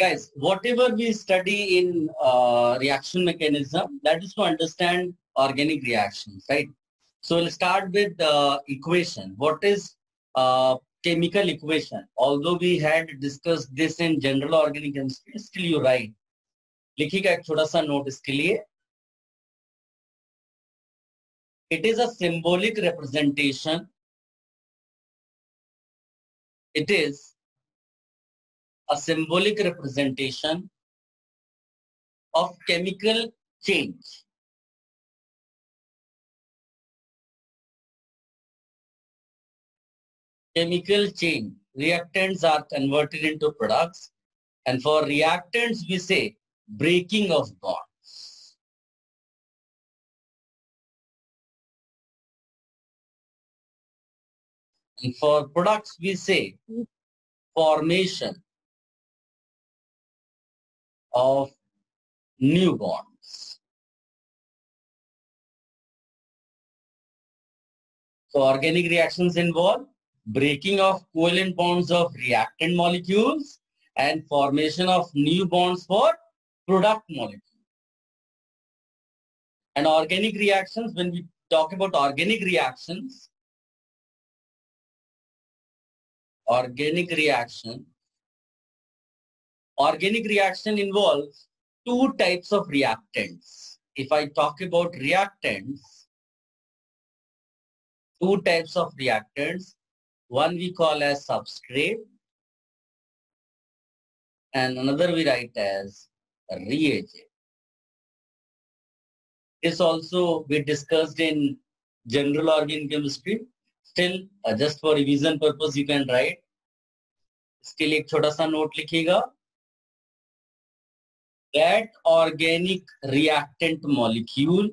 Guys, whatever we study in reaction mechanism, that is to understand organic reactions, right? So we'll start with the equation. What is chemical equation? Although we had discussed this in general organic chemistry, still you write. लिखिएगा एक छोटा सा note इसके लिए. It is a symbolic representation. It is a symbolic representation of chemical change. Chemical change. Reactants are converted into products, and for reactants we say breaking of bonds. And for products we say formation of new bonds. So organic reactions involve breaking of covalent bonds of reactant molecules and formation of new bonds for product molecules. And organic reactions, when we talk about organic reaction involves two types of reactants. If I talk about reactants, two types of reactants. One we call as substrate and another we write as reagent. This also we discussed in general organic chemistry. Still, just for revision purpose, you can write. इसके लिए एक छोटा सा note लिखिएगा. That organic reactant molecule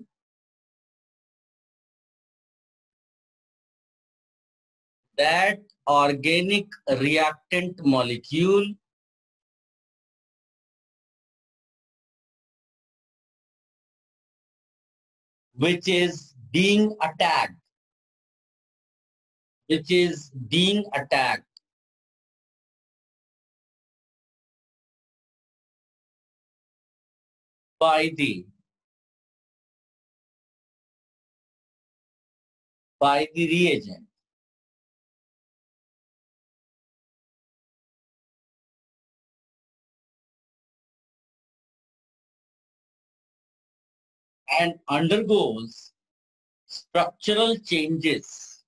which is being attacked by the reagent. And undergoes structural changes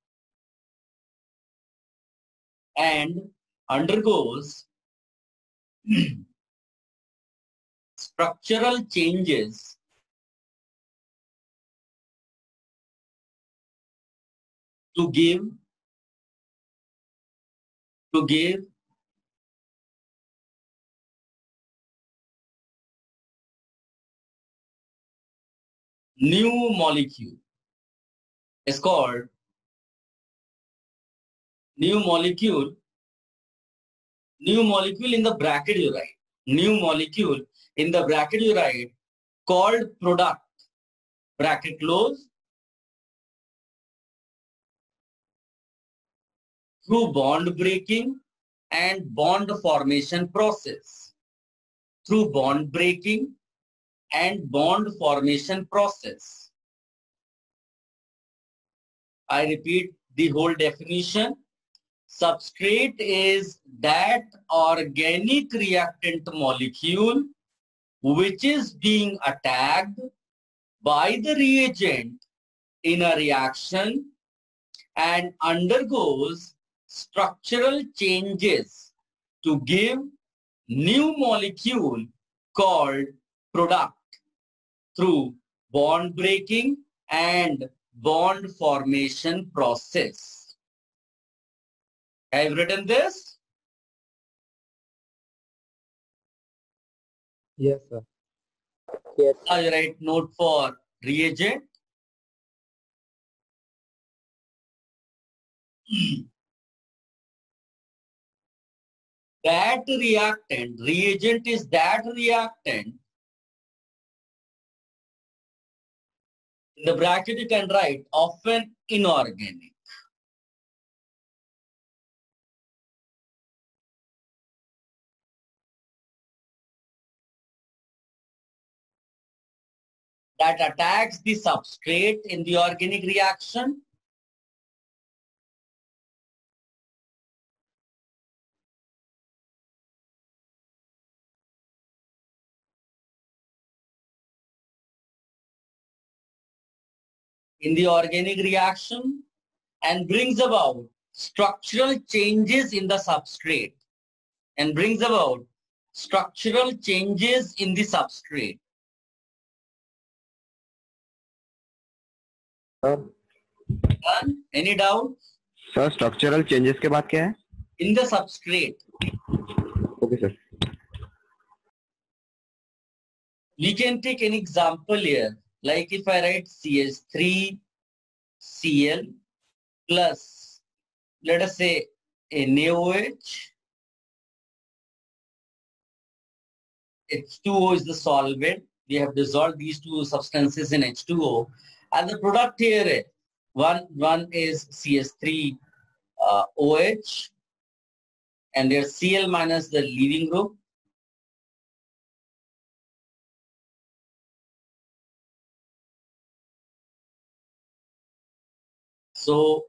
to give new molecule. It's called new molecule in the bracket you write. New molecule in the bracket you write called product. Bracket close. Through bond breaking and bond formation process. Through bond breaking and bond formation process. I repeat the whole definition. Substrate is that organic reactant molecule which is being attacked by the reagent in a reaction and undergoes structural changes to give new molecule called product through bond breaking and bond formation process. Have you written this? Yes, sir. Yes. Now you write note for reagent. That reagent is that reactant. In the bracket you can write often inorganic. that attacks the substrate in the organic reaction. In the organic reaction and brings about structural changes in the substrate and brings about structural changes in the substrate. Done? Any doubt? Sir structural changes के बाद क्या है? In the substrate. Okay sir. We can take an example here. Like if I write CH3Cl plus, let us say, NaOH. H2O is the solvent. We have dissolved these two substances in H2O. And the product here, one is CH3 OH, and there's Cl minus the leaving group. So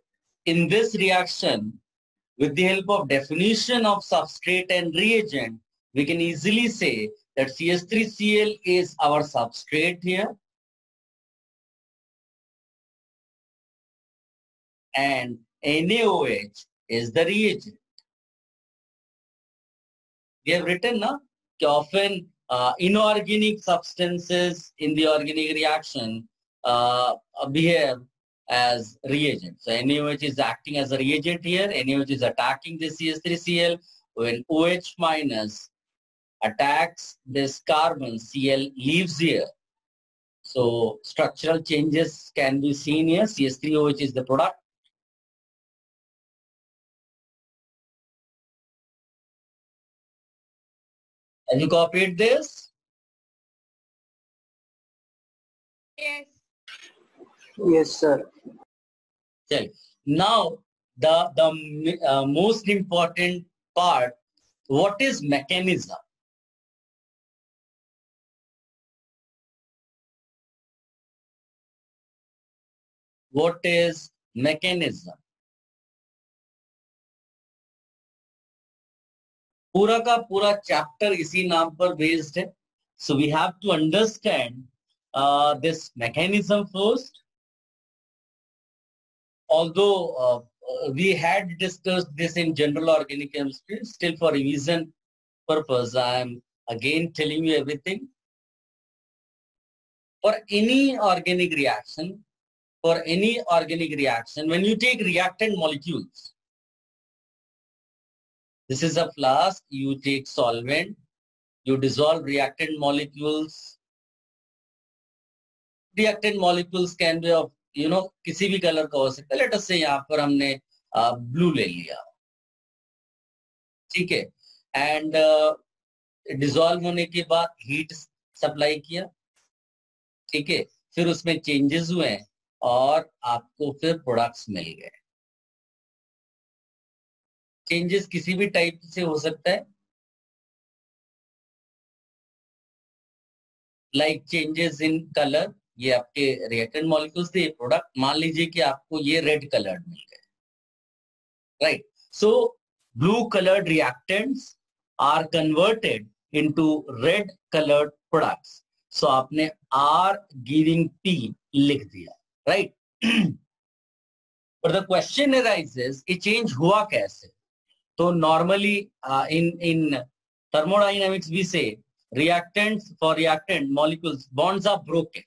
in this reaction, with the help of definition of substrate and reagent, we can easily say that CH3Cl is our substrate here, and NaOH is the reagent. We have written now often inorganic substances in the organic reaction behave as reagents. So NaOH is acting as a reagent here. NaOH is attacking the CH3Cl. When OH minus attacks this carbon, Cl leaves here. So structural changes can be seen here. CH3OH is the product. Have you copied this? Yes. Yes, sir. Okay. Now, the most important part, what is mechanism? What is mechanism? पूरा का पूरा chapter इसी नाम पर based है. So we have to understand this mechanism first. Although we had discussed this in general organic chemistry, still for revision purpose, I am again telling you everything. For any organic reaction, when you take reactant molecules, this is a flask, you take solvent, you dissolve reactant molecules. Reactant molecules can be of, किसी भी colour का हो सकता है. Late us से यहाँ पर हमने ब्लू ले लिया, ठीक है, एंड डिसॉल्व होने के बाद हीट सप्लाई किया, ठीक है, फिर उसमें चेंजेस हुए और आपको फिर प्रोडक्ट्स मिल गए. चेंजेस किसी भी टाइप से हो सकता है, लाइक चेंजेस इन कलर. ये आपके रिएक्टेंट मॉलिक्यूल्स थे, प्रोडक्ट मान लीजिए कि आपको ये रेड कलर्ड मिल गए, right. So blue coloured reactants are converted into red coloured products. So आपने आर गिविंग पी लिख दिया, right. But the question arises, ये चेंज हुआ कैसे? तो normally in thermodynamics we say reactants, for reactant molecules bonds are broken.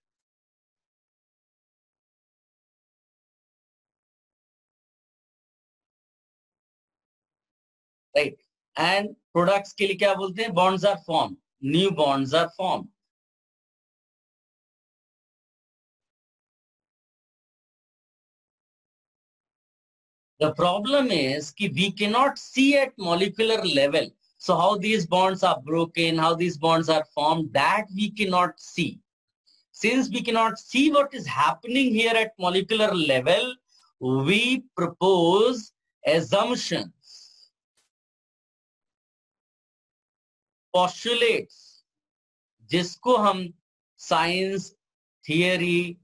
Right. And products के लिए क्या बोलते हैं? Bonds are formed. New bonds are formed. The problem is that we cannot see at molecular level. So how these bonds are broken, how these bonds are formed, that we cannot see. Since we cannot see what is happening here at molecular level, we propose assumptions, postulates, जिसको हम science theory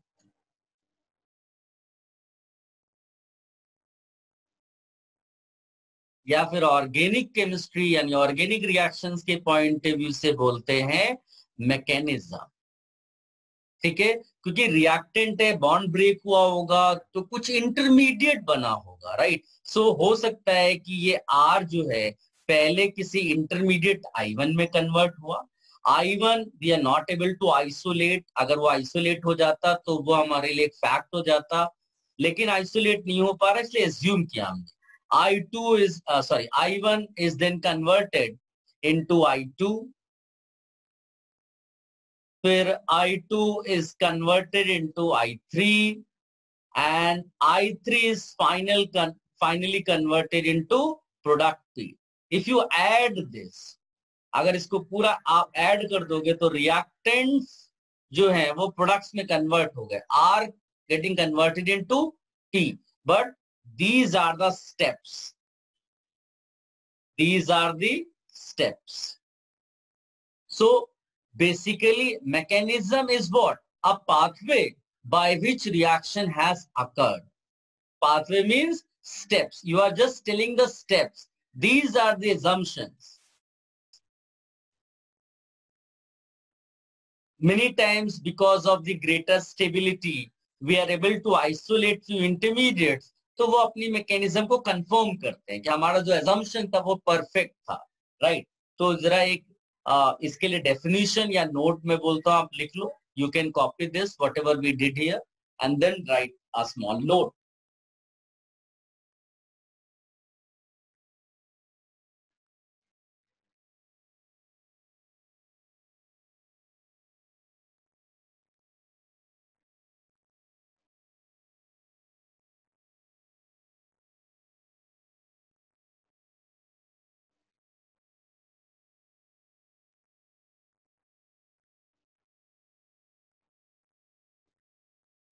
या फिर organic chemistry यानी organic reactions के point of view से बोलते हैं mechanism. ठीक है, क्योंकि रिएक्टेंट है, बॉन्ड ब्रेक हुआ होगा तो कुछ इंटरमीडिएट बना होगा, राइट। सो हो सकता है कि ये आर जो है पहले किसी इंटरमीडिएट I1 में कन्वर्ट हुआ। I1 we are not able to isolate, अगर वो आइसोलेट हो जाता तो वो हमारे लिए एक फैक्ट हो जाता, लेकिन आइसोलेट नहीं हो पा रहा इसलिए एज्यूम किया हमने। I1 is then converted into I2, फिर I2 is converted into I3 and I3 is finally converted into product P. If you add this, अगर इसको पूरा आप ऐड कर दोगे तो रिएक्टेंट्स जो है वो प्रोडक्ट्स में कन्वर्ट हो गए, are getting converted into T, but these are the steps. These are the steps. So basically mechanism is what? A pathway by which reaction has occurred. Pathway means steps. You are just telling the steps. These are the assumptions. Many times because of the greater stability, we are able to isolate few intermediates. तो वो अपनी mechanism को confirm करते हैं कि हमारा जो assumption था वो परफेक्ट था, राइट। तो जरा एक इसके लिए डेफिनेशन या नोट में बोलता हूं, आप लिख लो। You can copy this whatever we did here and then write a small note.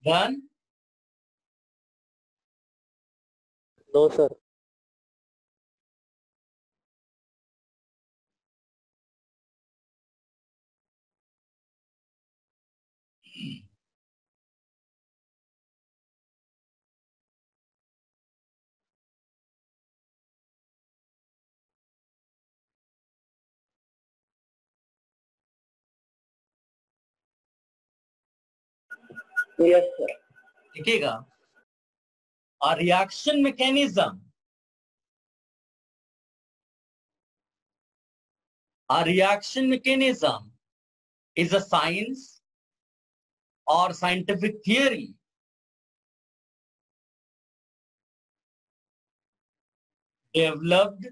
Done? No, sir. Yes, sir. लिखिएगा, a reaction mechanism, a reaction mechanism is a science or scientific theory developed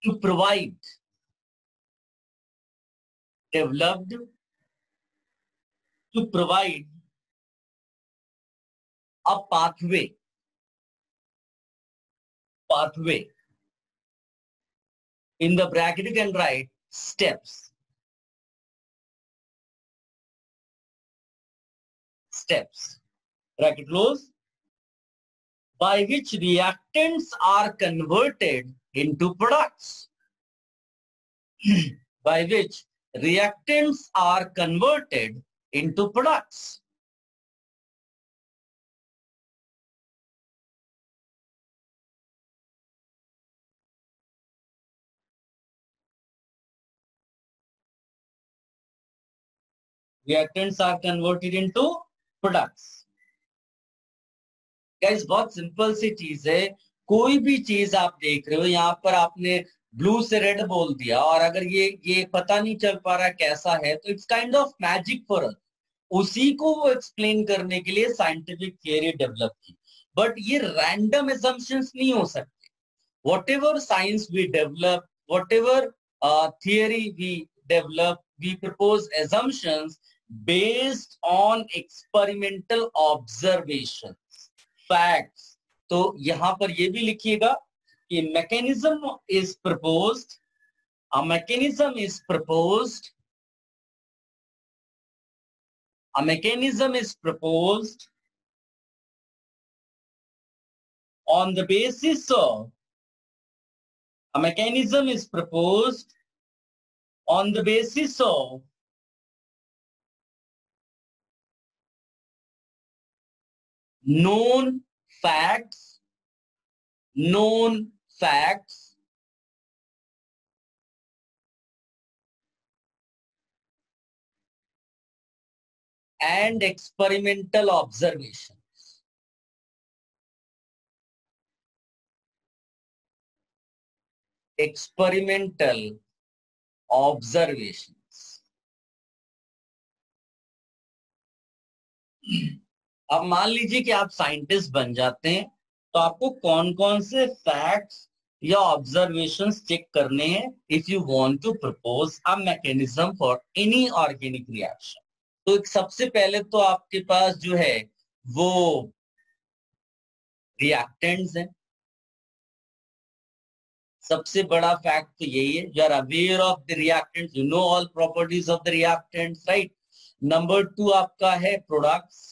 to provide developed to provide a pathway in the bracket you can write steps bracket close, by which reactants are converted into products by which reactants are converted into products. Reactants are converted into products. Guys, बहुत simple सी चीज है। कोई भी चीज आप देख रहे हो, यहाँ पर आपने ब्लू से रेड बोल दिया और अगर ये पता नहीं चल पा रहा कैसा है तो it's kind of magic for us. उसी को वो एक्सप्लेन करने के लिए साइंटिफिक थियरी डेवलप की, बट ये रैंडम assumptions नहीं हो सकते। whatever science we develop, whatever theory we develop, we propose assumptions based on experimental observations, facts. तो यहां पर ये भी लिखिएगा कि mechanism is proposed, a mechanism is proposed, a mechanism is proposed on the basis of, a mechanism is proposed on the basis of known facts, and experimental observations. Experimental observations. अब मान लीजिए कि आप साइंटिस्ट बन जाते हैं, तो आपको कौन कौन से फैक्ट्स या ऑब्जर्वेशंस चेक करने हैं if you want to propose a mechanism for any organic reaction. तो एक सबसे पहले तो आपके पास जो है वो रिएक्टेंट्स हैं. सबसे बड़ा फैक्ट तो यही है, you are aware of the reactants, you know all properties of the reactants, right. Number 2 आपका है प्रोडक्ट्स.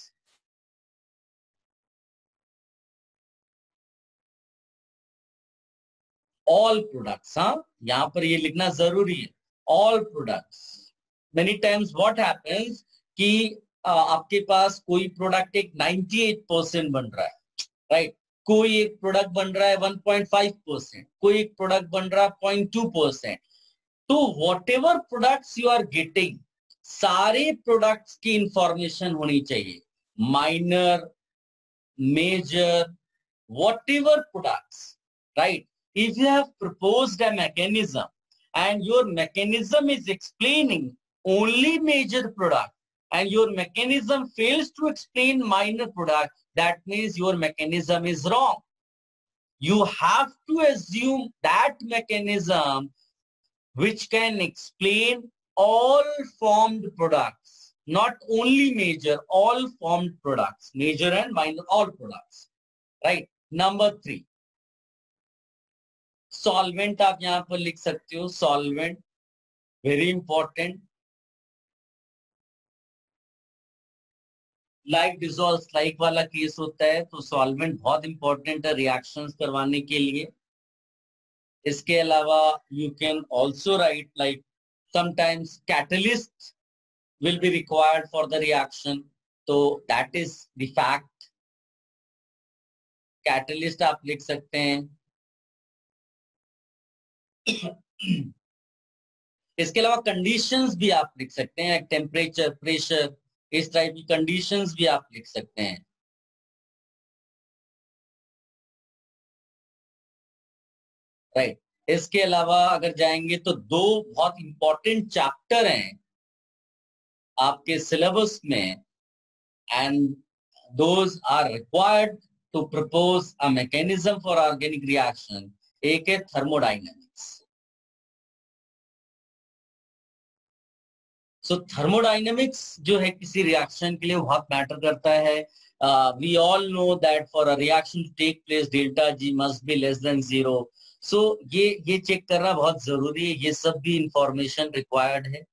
ऑल प्रोडक्ट्स, हाँ, यहां पर ये लिखना जरूरी है, all products. Many times what happens कि आपके पास कोई प्रोडक्ट एक 98% बन रहा है, राइट. कोई एक प्रोडक्ट बन रहा है 1.5%, कोई एक प्रोडक्ट बन रहा है 0.2%. तो whatever products you are getting, सारे प्रोडक्ट्स की इंफॉर्मेशन होनी चाहिए. Minor, major, whatever products, right? If you have proposed a mechanism and your mechanism is explaining only major product and your mechanism fails to explain minor product, that means your mechanism is wrong. You have to assume that mechanism which can explain all formed products, not only major, all formed products, major and minor, all products, right? Number 3, solvent. आप यहां पर लिख सकते हो solvent, very important. Like dissolve like वाला case होता है, तो सॉल्वेंट बहुत इंपॉर्टेंट है रिएक्शंस करवाने के लिए. इसके अलावा you can also write like sometimes catalyst will be required for the reaction, तो that is the fact. Catalyst आप लिख सकते हैं. इसके अलावा कंडीशंस भी आप लिख सकते हैं, टेम्परेचर, प्रेशर, इस टाइप की कंडीशंस भी आप लिख सकते हैं, राइट. इसके अलावा अगर जाएंगे तो 2 बहुत इंपॉर्टेंट चैप्टर हैं आपके सिलेबस में, and those are required to propose a mechanism for organic reaction. एक है थर्मोडाइनमिक्स. सो थर्मोडाइनमिक्स जो है किसी रिएक्शन के लिए बहुत मैटर करता है. We all know that for a reaction to take place delta G must be less than 0. So ये चेक करना बहुत जरूरी है, ये सब भी इंफॉर्मेशन रिक्वायर्ड है.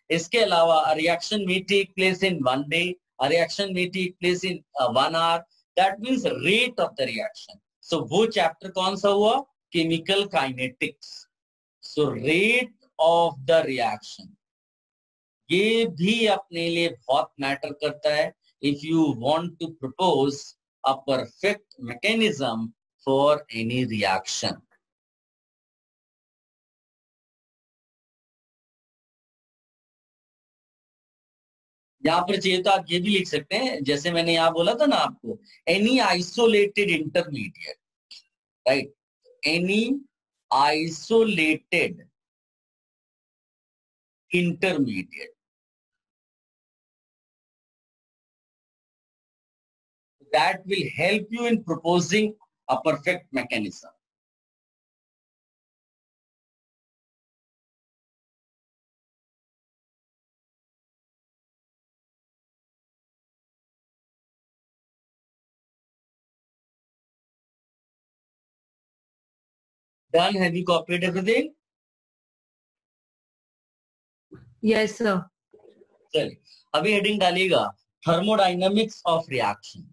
इसके अलावा रिएक्शन में take place in 1 day, reaction में take place in 1 hour, that means rate of the reaction. So वो चैप्टर कौन सा हुआ? Chemical kinetics. So rate of the reaction, ये भी अपने लिए बहुत मैटर करता है if you want to propose a perfect mechanism for any reaction. यहां पर चाहिए तो आप ये भी लिख सकते हैं, जैसे मैंने यहां बोला था ना आपको, any isolated intermediate, right. Any isolated intermediate, that will help you in proposing a perfect mechanism. Done? Have you copied everything? Yes, sir. चलिए, अभी हेडिंग डालिएगा थर्मोडाइनमिक्स ऑफ रिएक्शन.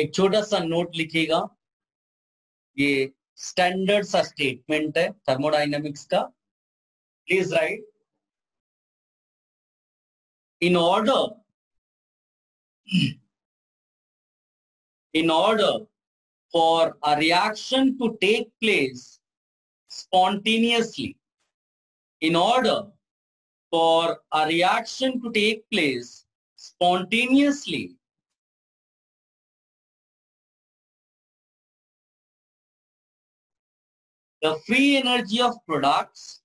एक छोटा सा नोट लिखिएगा, ये स्टैंडर्ड सा स्टेटमेंट है थर्मोडायनेमिक्स का. Please right, in order for a reaction to take place spontaneously, in order for a reaction to take place spontaneously, the free energy of products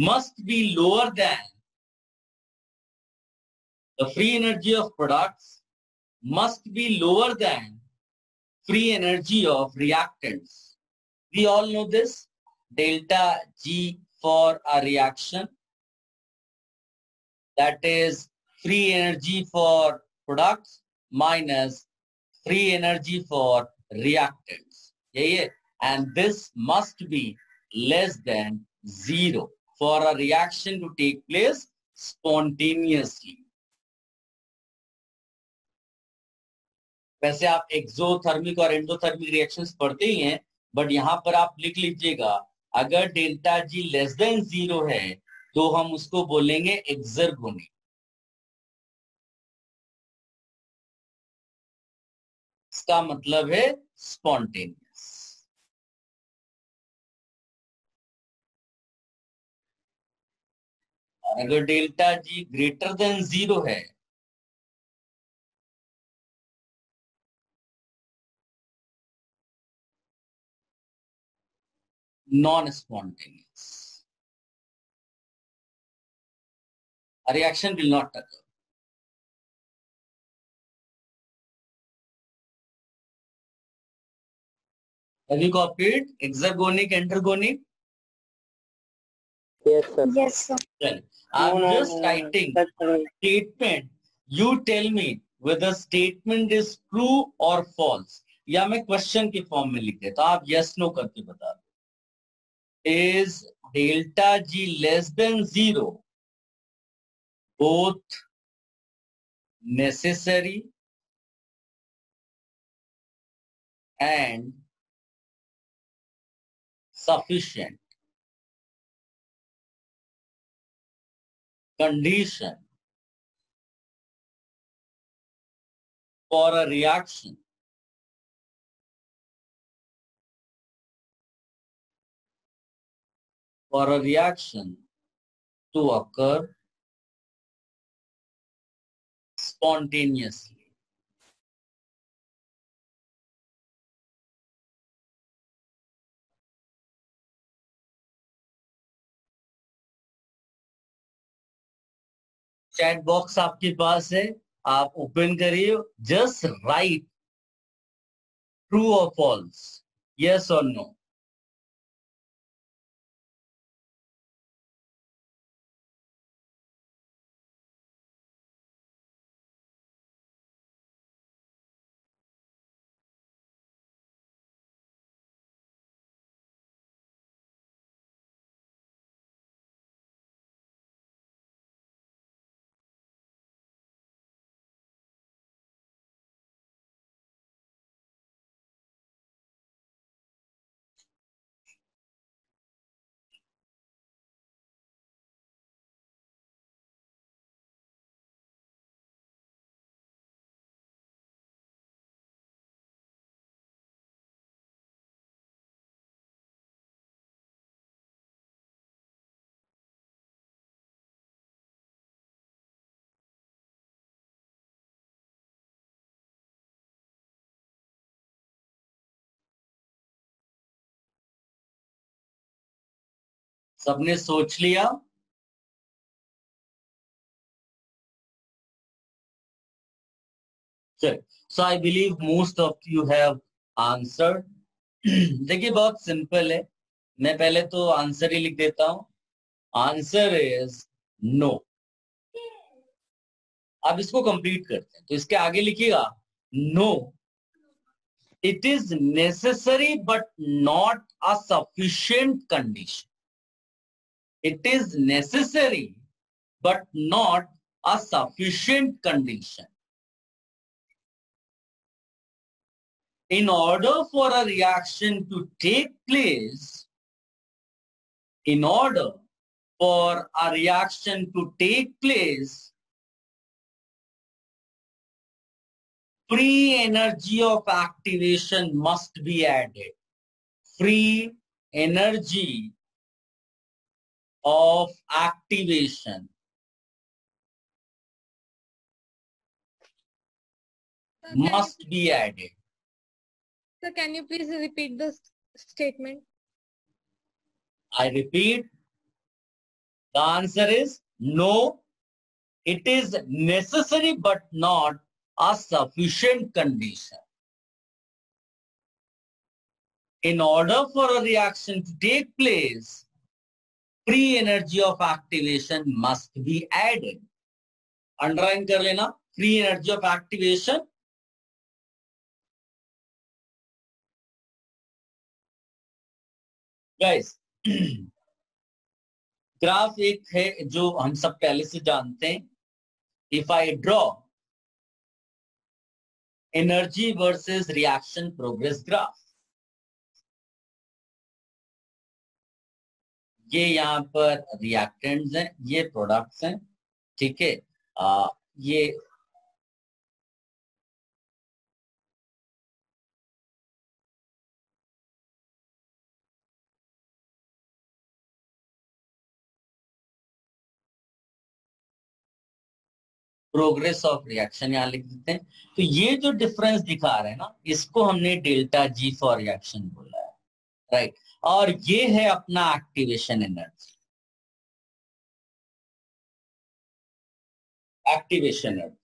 must be lower than free energy of reactants. We all know this, delta G for a reaction, that is free energy for products minus free energy for reactants. Yeah. And this must be less than 0 for a reaction to take place spontaneously. वैसे आप exothermic और endothermic reactions पढ़ते ही हैं, but यहां पर आप लिख लीजिएगा, अगर डेल्टा जी लेस देन 0 है तो हम उसको बोलेंगे एक्सर्गोनिक. इसका मतलब है स्पॉन्टेनियस. अगर डेल्टा जी ग्रेटर देन 0 है non-spontaneous. A reaction will not occur. Have you copied exergonic, entergonic? Yes, sir. Yes, sir. Well, I'm just writing statement. You tell me whether statement is true or false. या मैं question के form में लिख देता हूं, आप yes no करके बता दो. Is delta G less than 0 both necessary and sufficient condition for a reaction to occur spontaneously. Chat box आपके पास है, आप ओपन करिए, जस्ट राइट ट्रू और फॉल्स, यस और नो. सबने सोच लिया? So I believe most of you have answered. देखिए बहुत सिंपल है, मैं पहले तो आंसर ही लिख देता हूं. Answer is no. अब इसको कंप्लीट करते हैं, तो इसके आगे लिखिएगा no, it is necessary but not a sufficient condition. It is necessary but not a sufficient condition. In order for a reaction to take place, in order for a reaction to take place, free energy of activation must be added. Free energy of activation Sir, must be added. Sir, can you please repeat the statement? I repeat, the answer is no. It is necessary but not a sufficient condition. In order for a reaction to take place, free energy of activation must be added. Underline कर लेना, free energy of activation. Guys, graph एक है जो हम सब पहले से जानते हैं. If I draw energy versus reaction progress graph, ये यहाँ पर रिएक्टेंट्स हैं, ये प्रोडक्ट्स हैं, ठीक है. ये प्रोग्रेस ऑफ रिएक्शन यहां लिख देते हैं. तो ये जो डिफरेंस दिखा रहे हैं ना, इसको हमने डेल्टा जी फॉर रिएक्शन बोला है, राइट. और ये है अपना activation energy. Activation energy,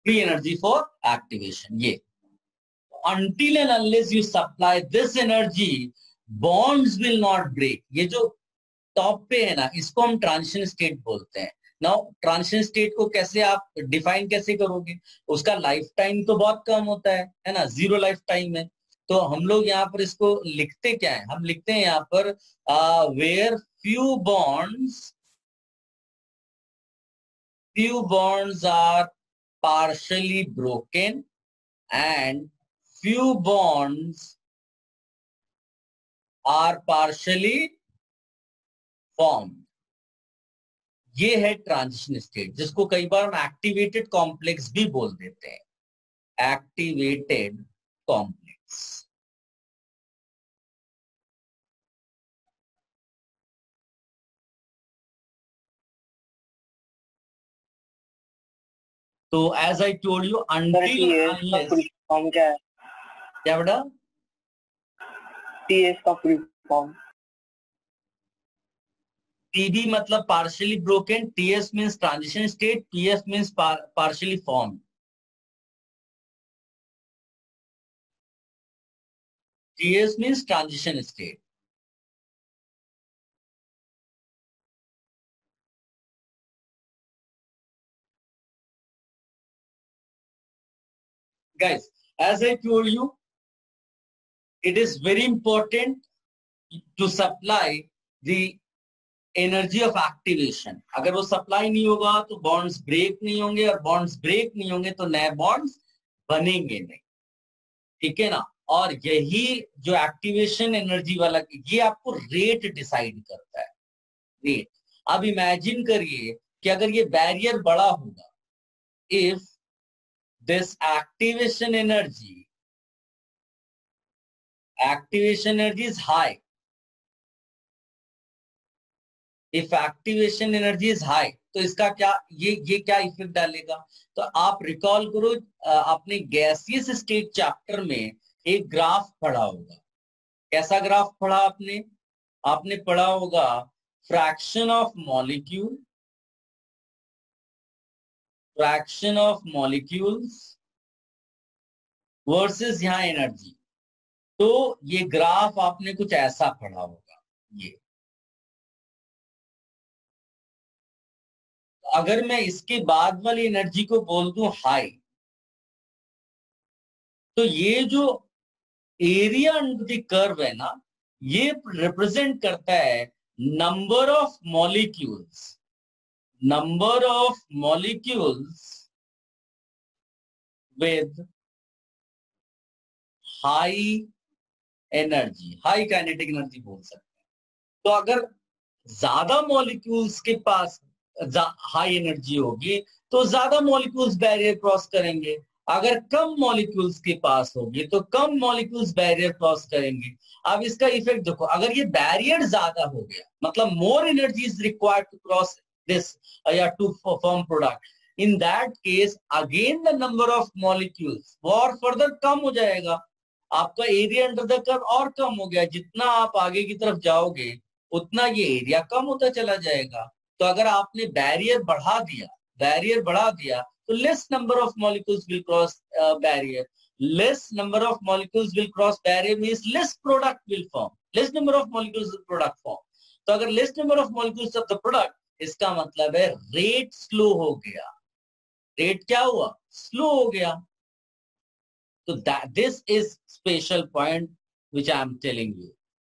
free energy for activation. ये until and unless you supply this energy, bonds will not break. ये जो टॉप पे है ना, इसको हम ट्रांजिशन स्टेट बोलते हैं. नाउ ट्रांजिशन स्टेट को कैसे आप डिफाइन कैसे करोगे? उसका लाइफ टाइम तो बहुत कम होता है ना, 0 लाइफ टाइम है. तो हम लोग यहाँ पर इसको लिखते क्या है? हम लिखते हैं यहाँ पर where few bonds are partially broken and few bonds are partially formed. ये है ट्रांजिशन स्टेट, जिसको कई बार हम एक्टिवेटेड कॉम्प्लेक्स भी बोल देते हैं. Activated complex. तो as I told you, until unless form क्या है? क्या बेटा? टीएस का फुल फॉर्म. TB मतलब partially broken, TS means transition state, PS means partially formed. TS means transition state. Guys, as I told you, it is very important to supply the energy of activation. अगर वो supply नहीं होगा तो bonds break नहीं होंगे, और bonds break नहीं होंगे तो नए बॉन्ड्स बनेंगे नहीं, ठीक है ना. और यही जो एक्टिवेशन एनर्जी वाला, ये आपको रेट डिसाइड करता है, रेट. अब इमेजिन करिए कि अगर ये बैरियर बड़ा होगा, if this activation energy is high, if activation energy is high, तो इसका क्या, ये क्या इफेक्ट डालेगा? तो आप रिकॉल करो, आपने गैसियस स्टेट चैप्टर में एक ग्राफ पढ़ा होगा. कैसा ग्राफ पढ़ा आपने? आपने पढ़ा होगा फ्रैक्शन ऑफ मॉलिक्यूल्स वर्सेस यहां एनर्जी. तो ये ग्राफ आपने कुछ ऐसा पढ़ा होगा. ये अगर मैं इसके बाद वाली एनर्जी को बोल दूं हाई, तो ये जो एरिया अंडर द कर्व है ना, ये रिप्रेजेंट करता है number of molecules with high energy, high kinetic energy बोल सकते हैं. तो अगर ज्यादा मॉलिक्यूल्स के पास हाई एनर्जी होगी तो ज्यादा मॉलिक्यूल्स बैरियर क्रॉस करेंगे. अगर कम मॉलिक्यूल्स के पास होगी तो कम मॉलिक्यूल्स बैरियर क्रॉस करेंगे. अब इसका इफेक्ट देखो, अगर ये बैरियर ज्यादा हो गया मतलब more energy is required to cross this या to form product, in that case again the number of molecules और फर्दर कम हो जाएगा. आपका एरिया अंडर द कर्व और कम हो गया. जितना आप आगे की तरफ जाओगे उतना ये एरिया कम होता चला जाएगा. तो अगर आपने बैरियर बढ़ा दिया तो less number of molecules will cross barrier. Less number of molecules will cross barrier means less product will form. Less number of molecules will product form. तो अगर less number of molecules of the product, इसका मतलब है rate slow हो गया. Rate क्या हुआ? Slow हो गया. So this is special point which I am telling you.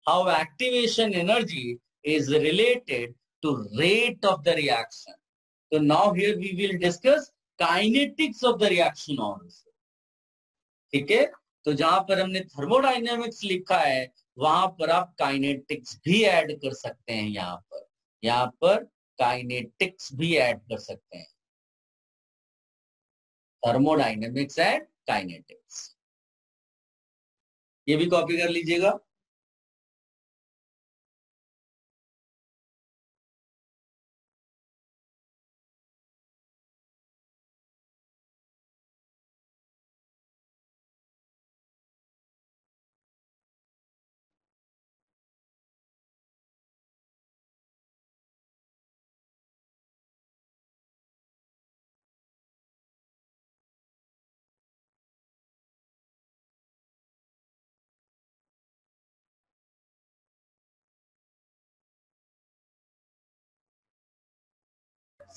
How activation energy is related to rate of the reaction. So now here we will discuss kinetics of the reaction also. ठीक है? तो जहां पर हमने thermodynamics लिखा है वहां पर आप काइनेटिक्स भी ऐड कर सकते हैं. यहाँ पर काइनेटिक्स भी ऐड कर सकते हैं. थर्मोडायनेमिक्स एंड काइनेटिक्स, ये भी कॉपी कर लीजिएगा.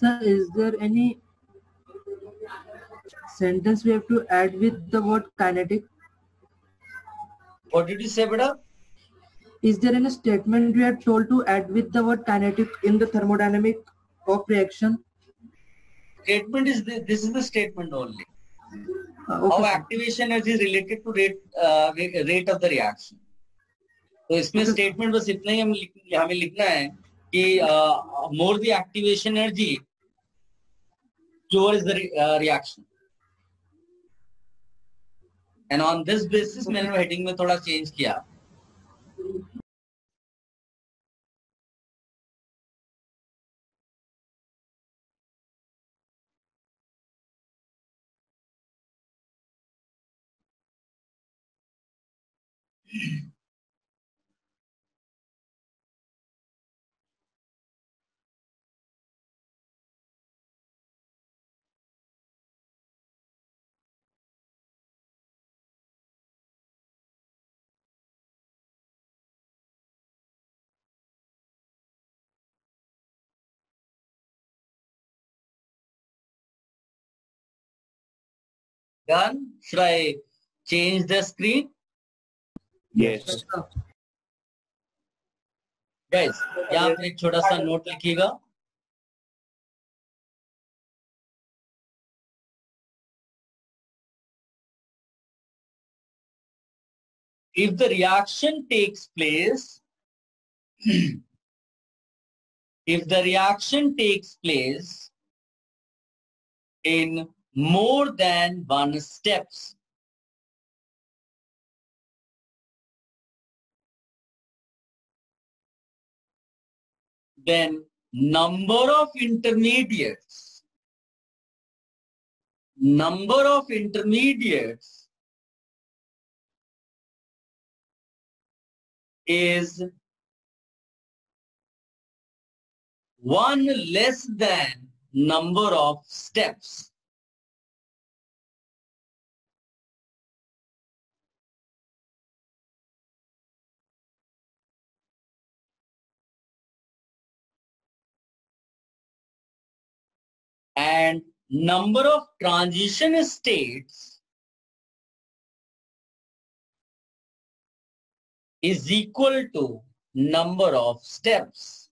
Sir, is there any sentence we have to add with the word kinetic? What did you say, beta? Is there any statement we are told to add with the word kinetic in the thermodynamic of reaction? Statement is this is the statement only. Okay, How sir. activation energy is related to rate of the reaction. तो इसमें statement बस इतना ही हमें लिखना है कि more the activation energy towards the reaction. And on this basis मैंने heading में थोड़ा चेंज किया. Done? Should I change the screen? Yes. Guys, यहाँ पर एक छोटा सा नोट लिखिएगा. If the reaction takes place, in more than one steps, then number of intermediates is one less than number of steps. And number of transition states is equal to number of steps.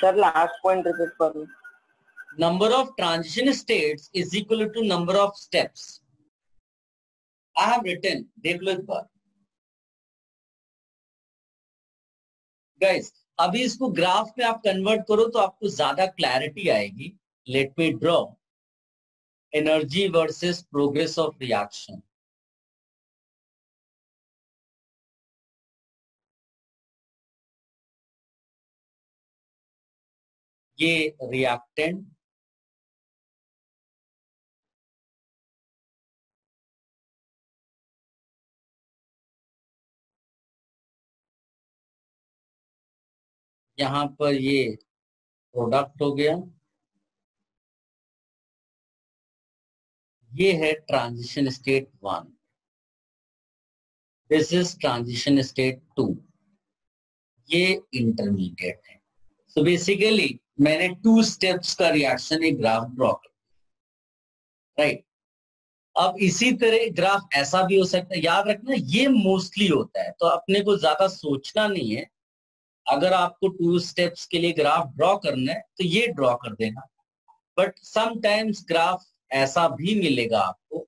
Sir last point repeat कर लो. Number of transition states is equal to number of steps. I have written, देख लो एक बार. Guys, अभी इसको graph में आप convert करो तो आपको ज्यादा क्लैरिटी आएगी. Let me draw energy versus progress of reaction. ये रिएक्टेंट, यहां पर ये प्रोडक्ट हो गया, ये है transition state 1, this is transition state 2, ये इंटरमीडिएट है. सो बेसिकली मैंने 2 स्टेप्स का रिएक्शन एक ग्राफ ड्रॉ कर, राइट. अब इसी तरह ग्राफ ऐसा भी हो सकता है, याद रखना ये मोस्टली होता है, तो अपने को ज्यादा सोचना नहीं है. अगर आपको 2 स्टेप्स के लिए ग्राफ ड्रॉ करना है तो ये ड्रॉ कर देना, बट समटाइम्स ग्राफ ऐसा भी मिलेगा आपको.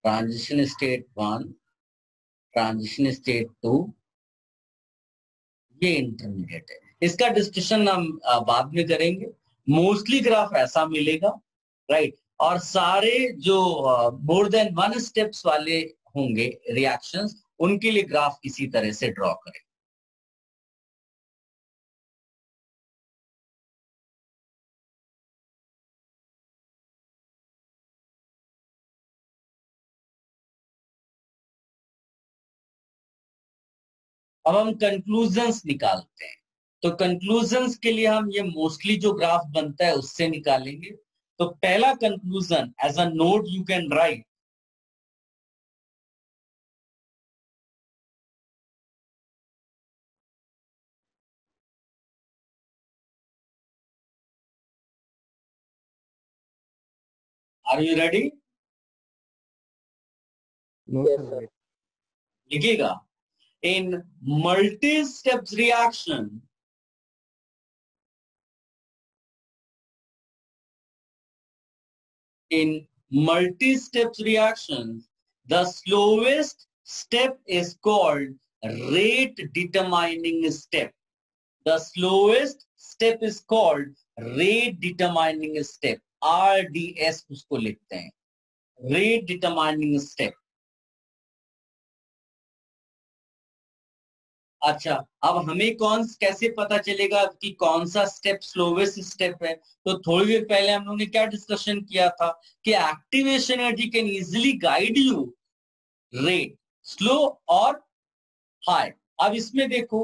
ट्रांजिशन स्टेट 1, ट्रांजिशन स्टेट 2, ये इंटरमीडिएट है. इसका डिस्कशन हम बाद में करेंगे. मोस्टली ग्राफ ऐसा मिलेगा, राइट. और सारे जो मोर देन 1 स्टेप्स वाले होंगे रिएक्शंस, उनके लिए ग्राफ इसी तरह से ड्रॉ करें. अब हम कंक्लूजन्स निकालते हैं. तो कंक्लूजन्स के लिए हम ये मोस्टली जो ग्राफ बनता है उससे निकालेंगे. तो पहला conclusion as a note you can write, are you ready? Yes, sir. लिखिएगा. In multi-steps reaction, the slowest step is called rate determining step. The slowest step is called rate determining step. RDS उसको लिखते हैं, rate determining step. अच्छा, अब हमें कैसे पता चलेगा कि कौन सा स्टेप स्लोवेस्ट स्टेप है? तो थोड़ी देर पहले हम लोगों ने क्या डिस्कशन किया था कि activation energy can easily guide you rate slow और हाई. अब इसमें देखो,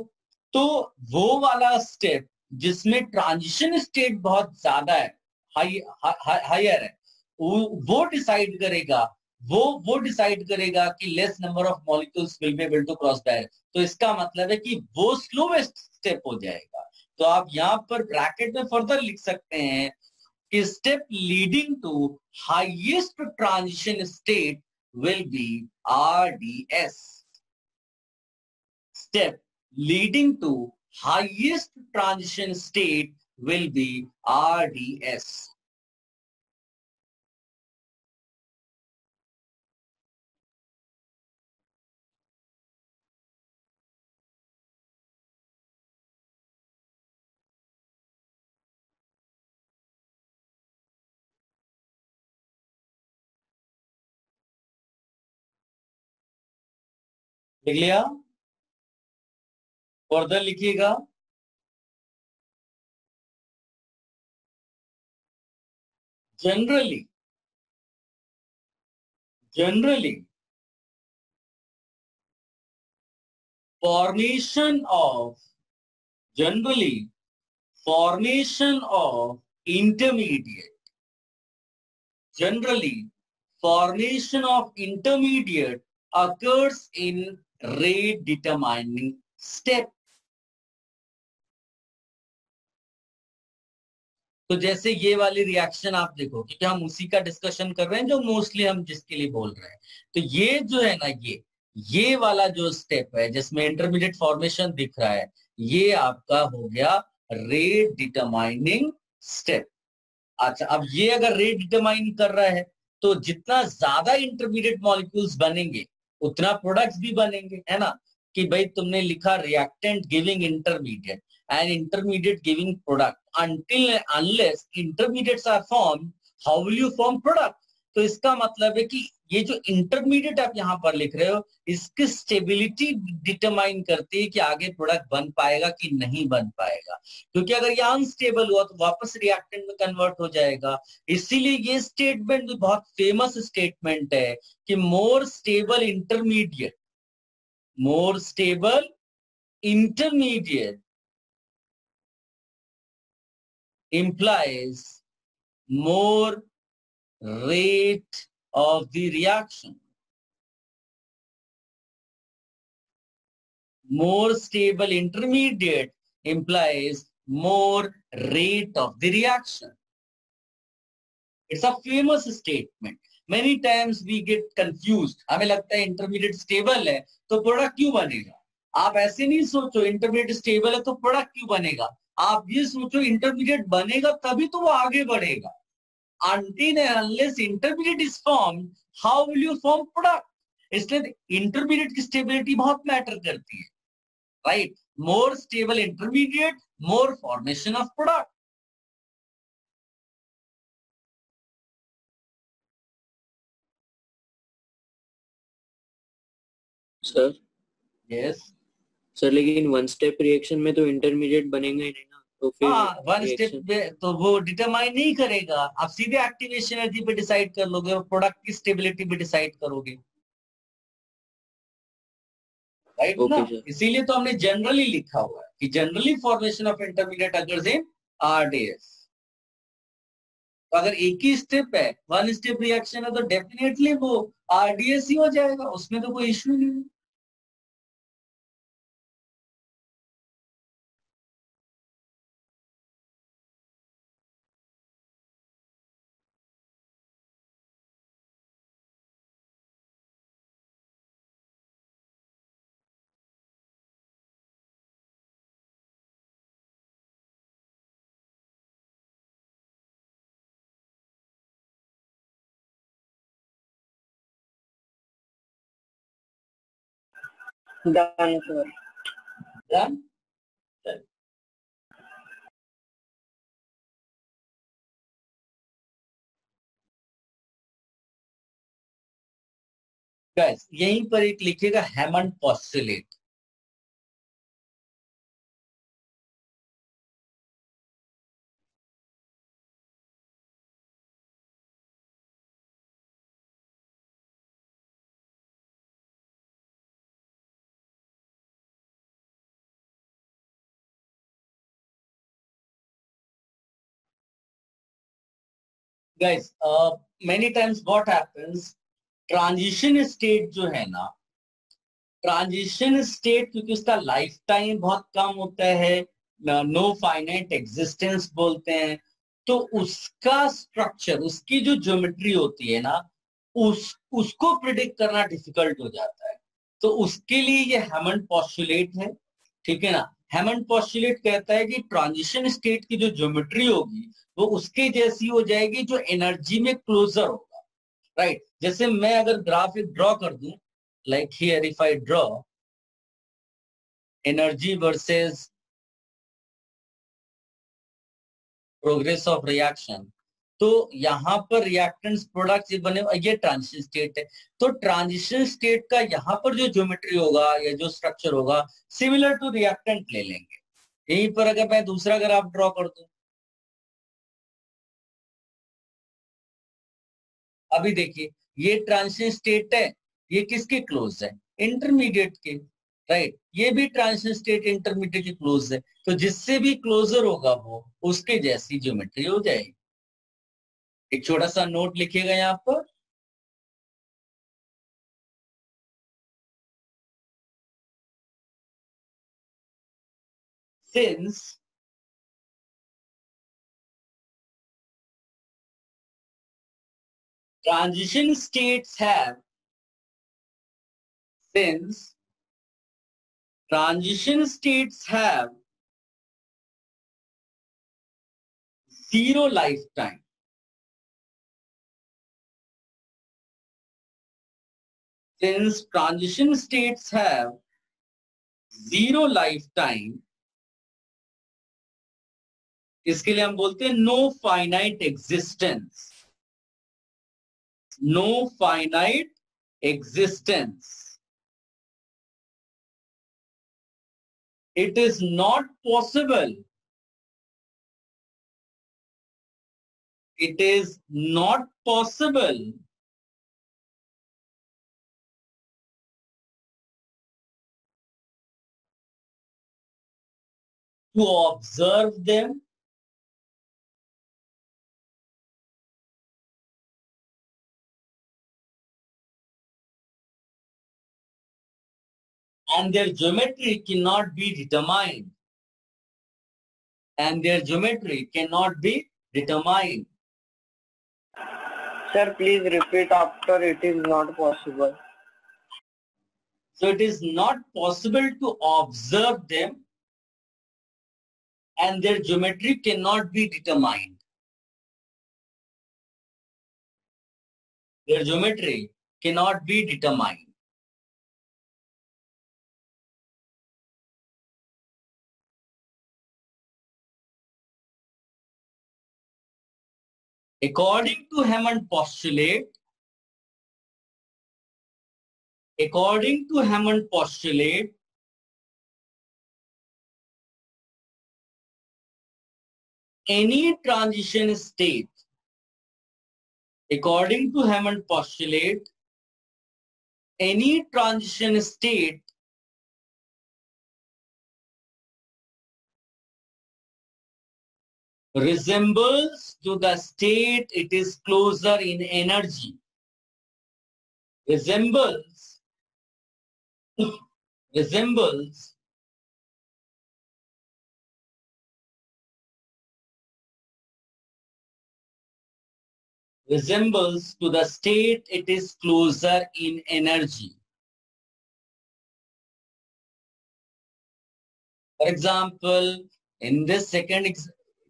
तो वो वाला स्टेप जिसमें ट्रांजिशन स्टेट बहुत ज्यादा है, हायर है, वो डिसाइड करेगा, वो डिसाइड करेगा कि less number of molecules will be able to cross barrier. तो इसका मतलब है कि वो स्लोवेस्ट स्टेप हो जाएगा. तो आप यहां पर ब्रैकेट में फर्दर लिख सकते हैं कि step leading to highest transition state will be RDS. Step leading to highest transition state will be RDS. लिख लिया? फर्दर लिखिएगा. Generally, formation of intermediate occurs in rate determining step. तो जैसे ये वाली रिएक्शन आप देखो, क्योंकि हम उसी का डिस्कशन कर रहे हैं जो मोस्टली हम जिसके लिए बोल रहे हैं। तो ये जो है ना, ये वाला जो स्टेप है जिसमें इंटरमीडिएट फॉर्मेशन दिख रहा है, ये आपका हो गया रेट डिटरमाइनिंग स्टेप। अच्छा, अब ये अगर रेट डिटरमाइन कर रहा है तो जितना ज्यादा इंटरमीडिएट मॉलिक्यूल्स बनेंगे उतना प्रोडक्ट्स भी बनेंगे, है ना। कि भाई तुमने लिखा reactant giving intermediate and intermediate giving product. Until unless intermediates are formed, how will you form product? तो इसका मतलब है कि ये जो इंटरमीडिएट आप यहाँ पर लिख रहे हो, इसकी स्टेबिलिटी डिटरमाइन करती है कि आगे प्रोडक्ट बन पाएगा कि नहीं बन पाएगा। क्योंकि अगर ये अनस्टेबल हुआ तो वापस रिएक्टेंट में कन्वर्ट हो जाएगा। इसीलिए ये स्टेटमेंट भी बहुत फेमस स्टेटमेंट है कि more stable intermediate implies more rate of the reaction. More stable intermediate implies more rate of the reaction. It's a famous statement. Many times we get confused. हमें लगता है इंटरमीडिएट स्टेबल है तो product क्यों बनेगा। आप ऐसे नहीं सोचो इंटरमीडिएट स्टेबल है तो प्रोडक्ट क्यों बनेगा। आप ये सोचो इंटरमीडिएट बनेगा तभी तो वो आगे बढ़ेगा। Until and unless intermediate is formed, how will you form product? इसलिए इंटरमीडिएट की स्टेबिलिटी बहुत मैटर करती है, right. More stable intermediate, more formation of product. Sir yes sir, लेकिन वन स्टेप रिएक्शन में तो इंटरमीडिएट बनेगा ही नहीं ना, तो फिर हाँ, वन स्टेप reaction- पे तो वो डिटरमाइन नहीं करेगा। आप सीधे एक्टिवेशन एनर्जी पे डिसाइड कर लोगे और प्रोडक्ट की स्टेबिलिटी पे डिसाइड करोगे, राइट ना। इसीलिए तो हमने जनरली लिखा हुआ है कि generally formation of intermediate occurs in RDS. तो अगर एक ही स्टेप है, वन स्टेप रिएक्शन है, तो डेफिनेटली वो आरडीएस ही हो जाएगा, उसमें तो कोई इश्यू नहीं है। Done, sir. Done? गाइस, यहीं पर एक लिखेगा Hammond postulate. Guys, many times what happens, transition state जो है ना, ट्रांजिशन स्टेट क्योंकि उसका लाइफ टाइम बहुत कम होता है, नो फाइनाइट एग्जिस्टेंस बोलते हैं, तो उसका स्ट्रक्चर, उसकी जो ज्योमेट्री होती है ना, उसको प्रिडिक्ट करना डिफिकल्ट हो जाता है। तो उसके लिए ये हैमंड पॉस्टुलेट है, ठीक है ना। हैमंड पॉस्टुलेट कहता है कि ट्रांजिशन स्टेट की जो ज्योमेट्री होगी वो उसके जैसी हो जाएगी जो एनर्जी में क्लोजर होगा, राइट। जैसे मैं अगर ग्राफ एक ड्रॉ कर दूं, like here if I draw energy versus progress of reaction, तो यहां पर रिएक्टेंट्स प्रोडक्ट्स बने, ये ट्रांजिशन स्टेट है। तो ट्रांजिशन स्टेट का यहां पर जो ज्योमेट्री होगा या जो स्ट्रक्चर होगा सिमिलर टू रिएक्टेंट ले लेंगे। यहीं पर अगर मैं दूसरा ग्राफ ड्रॉ कर दूं, अभी देखिए ये ट्रांजिशन स्टेट है, ये किसके क्लोज है, इंटरमीडिएट के, राइट। ये भी ट्रांजिशन स्टेट इंटरमीडिएट के क्लोज है, तो जिससे भी क्लोजर होगा वो उसके जैसी ज्योमेट्री हो जाएगी। एक छोटा सा नोट लिखिएगा यहाँ पर, since transition states have since transition states have zero lifetime. Since transition states have zero lifetime, इसके लिए हम बोलते हैं no finite existence. No finite existence. It is not possible. It is not possible to observe them and their geometry cannot be determined. And their geometry cannot be determined. Sir, please repeat after it is not possible. So it is not possible to observe them and their geometry cannot be determined. Their geometry cannot be determined. According to Hammond postulate, any transition state, according to Hammond postulate, any transition state resembles to the state it is closer in energy. Resembles to the state it is closer in energy. For example, in this second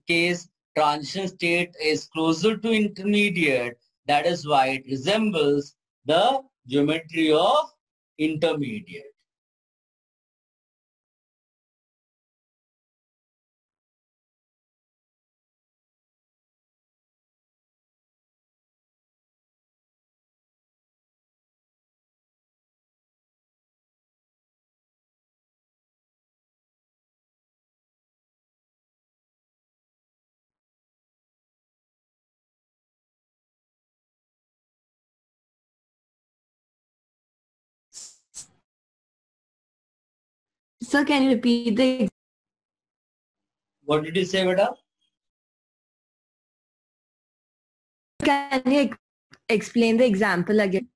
case, transition state is closer to intermediate. That is why it resembles the geometry of intermediate. Sir, can you repeat the What did you say, beta? can you explain the example again?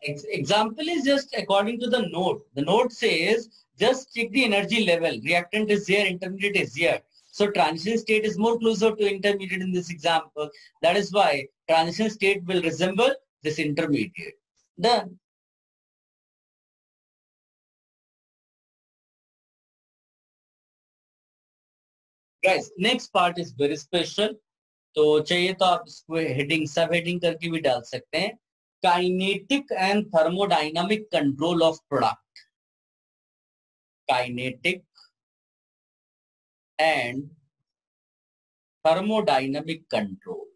Example is just according to the node. The node says just check the energy level. Reactant is here, intermediate is here. So transition state is more closer to intermediate in this example. That is why transition state will resemble this intermediate. Done. Guys, next part is very special. तो चाहिए तो आप इसको heading सब heading करके भी डाल सकते हैं. Kinetic and thermodynamic control of product. Kinetic and thermodynamic control.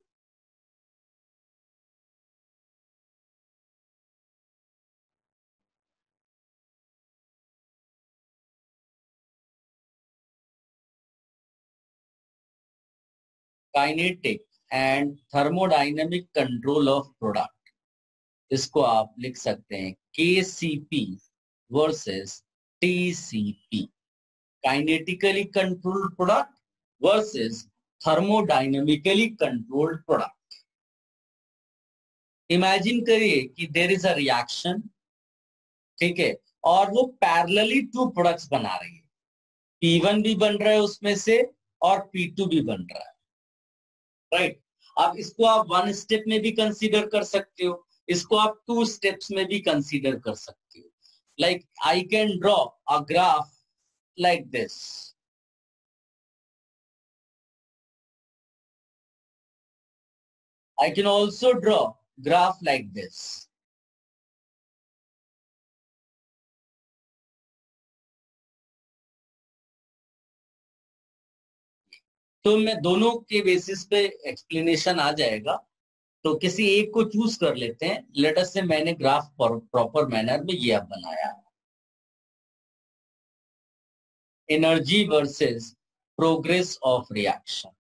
Kinetic and thermodynamic control of product. इसको आप लिख सकते हैं KCP versus TCP. Kinetically controlled product versus thermodynamically controlled product. Imagine करिए कि there is a reaction, ठीक है, और वो parallelly two products बना रही है. P1 भी बन रहा है उसमें से और P2 भी बन रहा है, राइट। अब इसको आप 1 स्टेप में भी कंसीडर कर सकते हो, इसको आप 2 स्टेप्स में भी कंसीडर कर सकते हो. Like I can draw a graph like this. I can also draw graph like this. तो मैं दोनों के बेसिस पे एक्सप्लेनेशन आ जाएगा. तो किसी एक को चूज कर लेते हैं. लेट अस से मैंने ग्राफ प्रॉपर मैनर में ये अब बनाया है. Energy versus progress of reaction.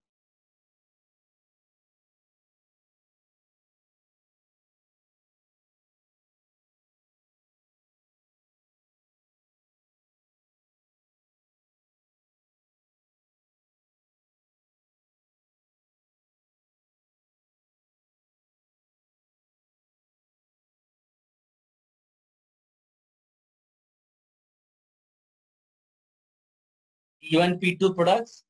P1 P2 products.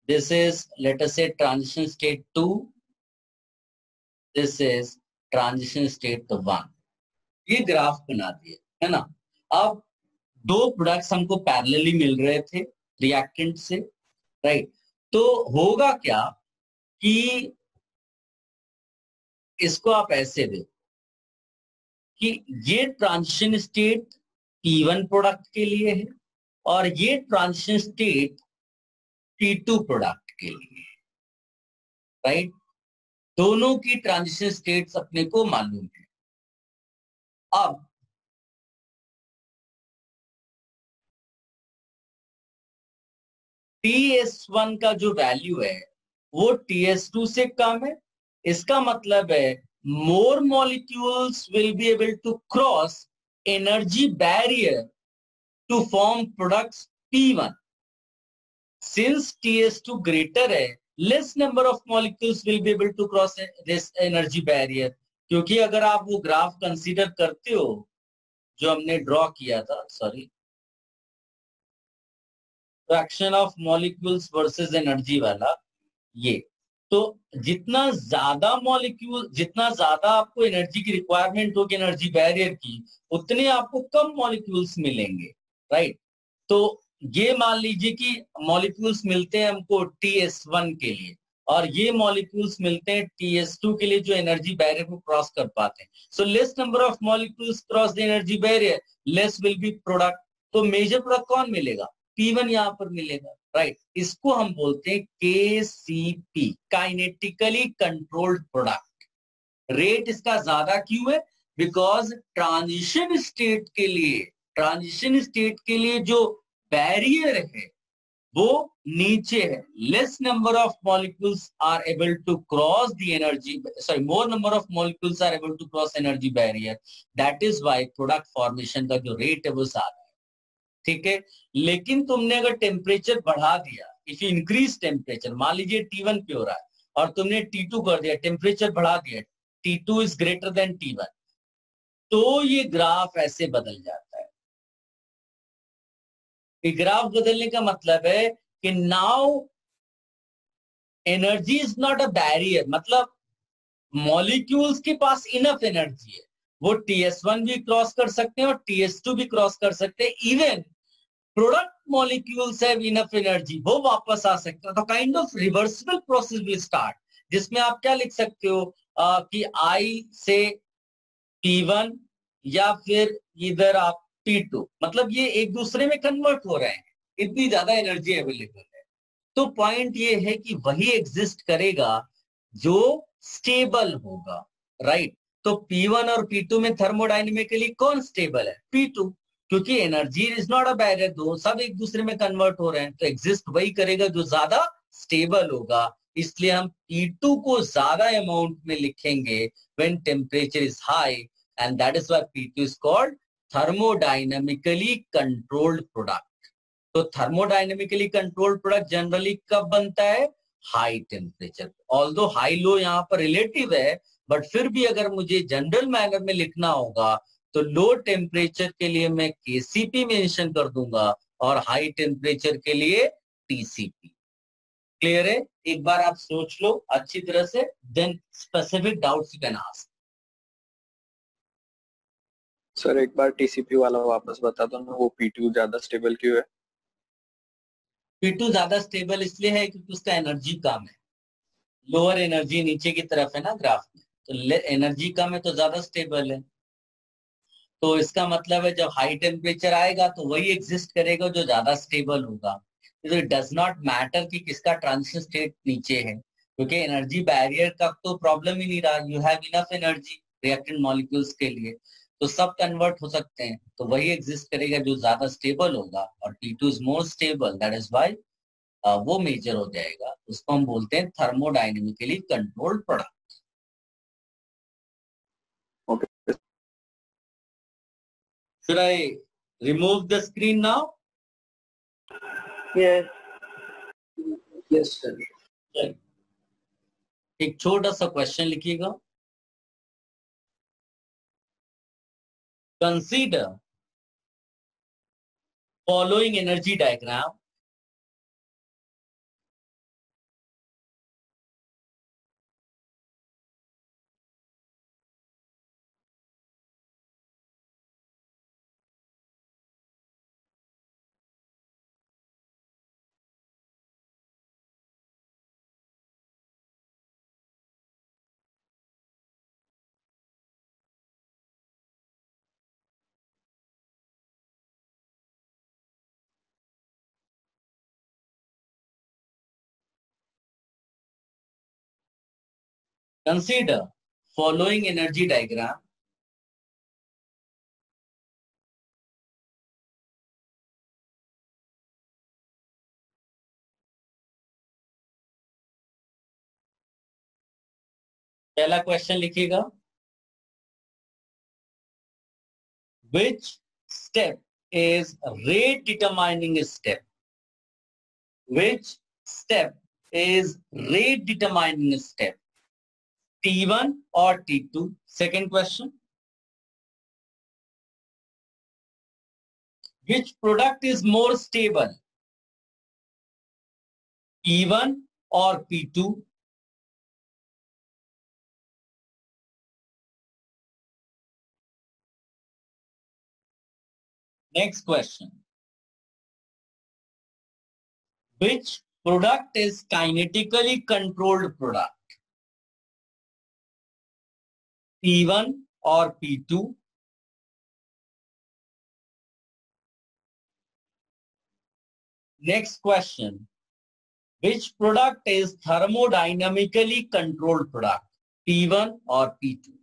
This is, let us say, transition state 2. This is transition state 1. ये ग्राफ बना दिए, है ना. अब दो प्रोडक्ट्स हमको पैरेलली मिल रहे थे रिएक्टेंट से, राइट. तो होगा क्या कि इसको आप ऐसे दे कि ये ट्रांजिशन स्टेट P1 प्रोडक्ट के लिए है और ये ट्रांजिशन स्टेट P2 प्रोडक्ट के लिए, राइट. दोनों की ट्रांजिशन स्टेट्स अपने को मालूम है. अब TS1 का जो वैल्यू है वो TS2 से कम है. इसका मतलब है more molecules will be able to cross energy barrier to form products P1. Since TS2 greater है, less number of molecules will be able to cross this energy barrier. क्योंकि अगर आप वो ग्राफ कंसीडर करते हो जो हमने ड्रॉ किया था, sorry, fraction of molecules versus energy वाला, ये तो जितना ज्यादा मॉलिक्यूल, जितना ज्यादा आपको एनर्जी की रिक्वायरमेंट होगी एनर्जी बैरियर की, उतने आपको कम मॉलिक्यूल्स मिलेंगे, राइट. तो ये मान लीजिए कि मॉलिक्यूल्स मिलते हैं हमको TS1 के लिए और ये मॉलिक्यूल्स मिलते हैं TS2 के लिए जो एनर्जी बैरियर को क्रॉस कर पाते हैं. So less number of molecules cross the energy barrier, less will be product. तो मेजर प्रोडक्ट कौन मिलेगा? P1 यहां पर मिलेगा, राइट. इसको हम बोलते हैं KCP, kinetically controlled product. Rate इसका ज्यादा क्यों है? बिकॉज ट्रांजिशन स्टेट के लिए जो बैरियर है वो नीचे है. Less number of molecules are able to cross the energy, sorry, more number of molecules are able to cross energy barrier. That is why product formation का जो रेट है वो ज्यादा है, ठीक है. लेकिन तुमने अगर टेम्परेचर बढ़ा दिया, इफ यू इंक्रीज टेम्परेचर, मान लीजिए T1 पे हो रहा है और तुमने T2 कर दिया, टेम्परेचर बढ़ा दिया, T2 is greater than T1, तो ये ग्राफ ऐसे बदल जाता है. ग्राफ बदलने का मतलब है कि now energy is not a barrier. मतलब मॉलिक्यूल्स के पास इनफ एनर्जी है, वो TS1 भी क्रॉस कर सकते हैं और TS2 भी क्रॉस कर सकते हैं. Even product molecules have enough energy, वो वापस आ सकते हैं. तो kind of reversible process will start, जिसमें आप क्या लिख सकते हो कि I से P1 या फिर इधर आप P2, मतलब ये एक दूसरे में कन्वर्ट हो रहे हैं, इतनी ज्यादा एनर्जी अवेलेबल है. तो पॉइंट ये है कि वही एग्जिस्ट करेगा जो स्टेबल होगा, राइट. तो P1 और P2 में थर्मोडायनेमिकली कौन स्टेबल है? P2, क्योंकि energy is not a barrier, दो सब एक दूसरे में कन्वर्ट हो रहे हैं. तो एग्जिस्ट वही करेगा जो ज्यादा स्टेबल होगा. इसलिए हम P2 को ज्यादा अमाउंट में लिखेंगे when temperature is high, and that is why P2 is called thermodynamically controlled product. तो थर्मोडायनेमिकली कंट्रोल्ड प्रोडक्ट जनरली कब बनता है? High temperature. Although high low यहाँ पर रिलेटिव है, बट फिर भी अगर मुझे जनरल मैनर में लिखना होगा तो लो टेम्परेचर के लिए मैं KCP मेंशन कर दूंगा और हाई टेम्परेचर के लिए टीसीपी। क्लियर है? एक बार आप सोच लो अच्छी तरह से, then specific doubts you can ask. Sir एक बार टीसीपी वाला वापस बता दो ना, वो P2 ज्यादा स्टेबल क्यों है? P2 ज्यादा स्टेबल इसलिए है क्योंकि उसका एनर्जी कम है, लोअर एनर्जी नीचे की तरफ है ना ग्राफ में, तो एनर्जी कम है तो ज्यादा स्टेबल है। तो इसका मतलब है जब हाई टेम्परेचर आएगा तो वही एग्जिस्ट करेगा जो ज्यादा स्टेबल होगा। तो इट डज नॉट मैटर कि किसका ट्रांजिशन स्टेट नीचे है, क्योंकि एनर्जी बैरियर का तो प्रॉब्लम ही नहीं रहा, you have enough energy reactant molecules के लिए, तो सब कन्वर्ट हो सकते हैं, तो वही एग्जिस्ट करेगा जो ज्यादा स्टेबल होगा। और T2 is more stable, that is why वो मेजर हो जाएगा, उसको हम बोलते हैं thermodynamically controlled product. Should I remove the screen now? Yes. Yes sir. एक छोटा सा क्वेश्चन लिखिएगा। Consider following energy diagram. Consider following energy diagram. पहला क्वेश्चन लिखिएगा, which step is rate determining step? Which step is rate determining step? T1 or T2? Second question. Which product is more stable? P1 or P2? Next question. Which product is kinetically controlled product? P1 or P2? Next question. Which product is thermodynamically controlled product? P1 or P2?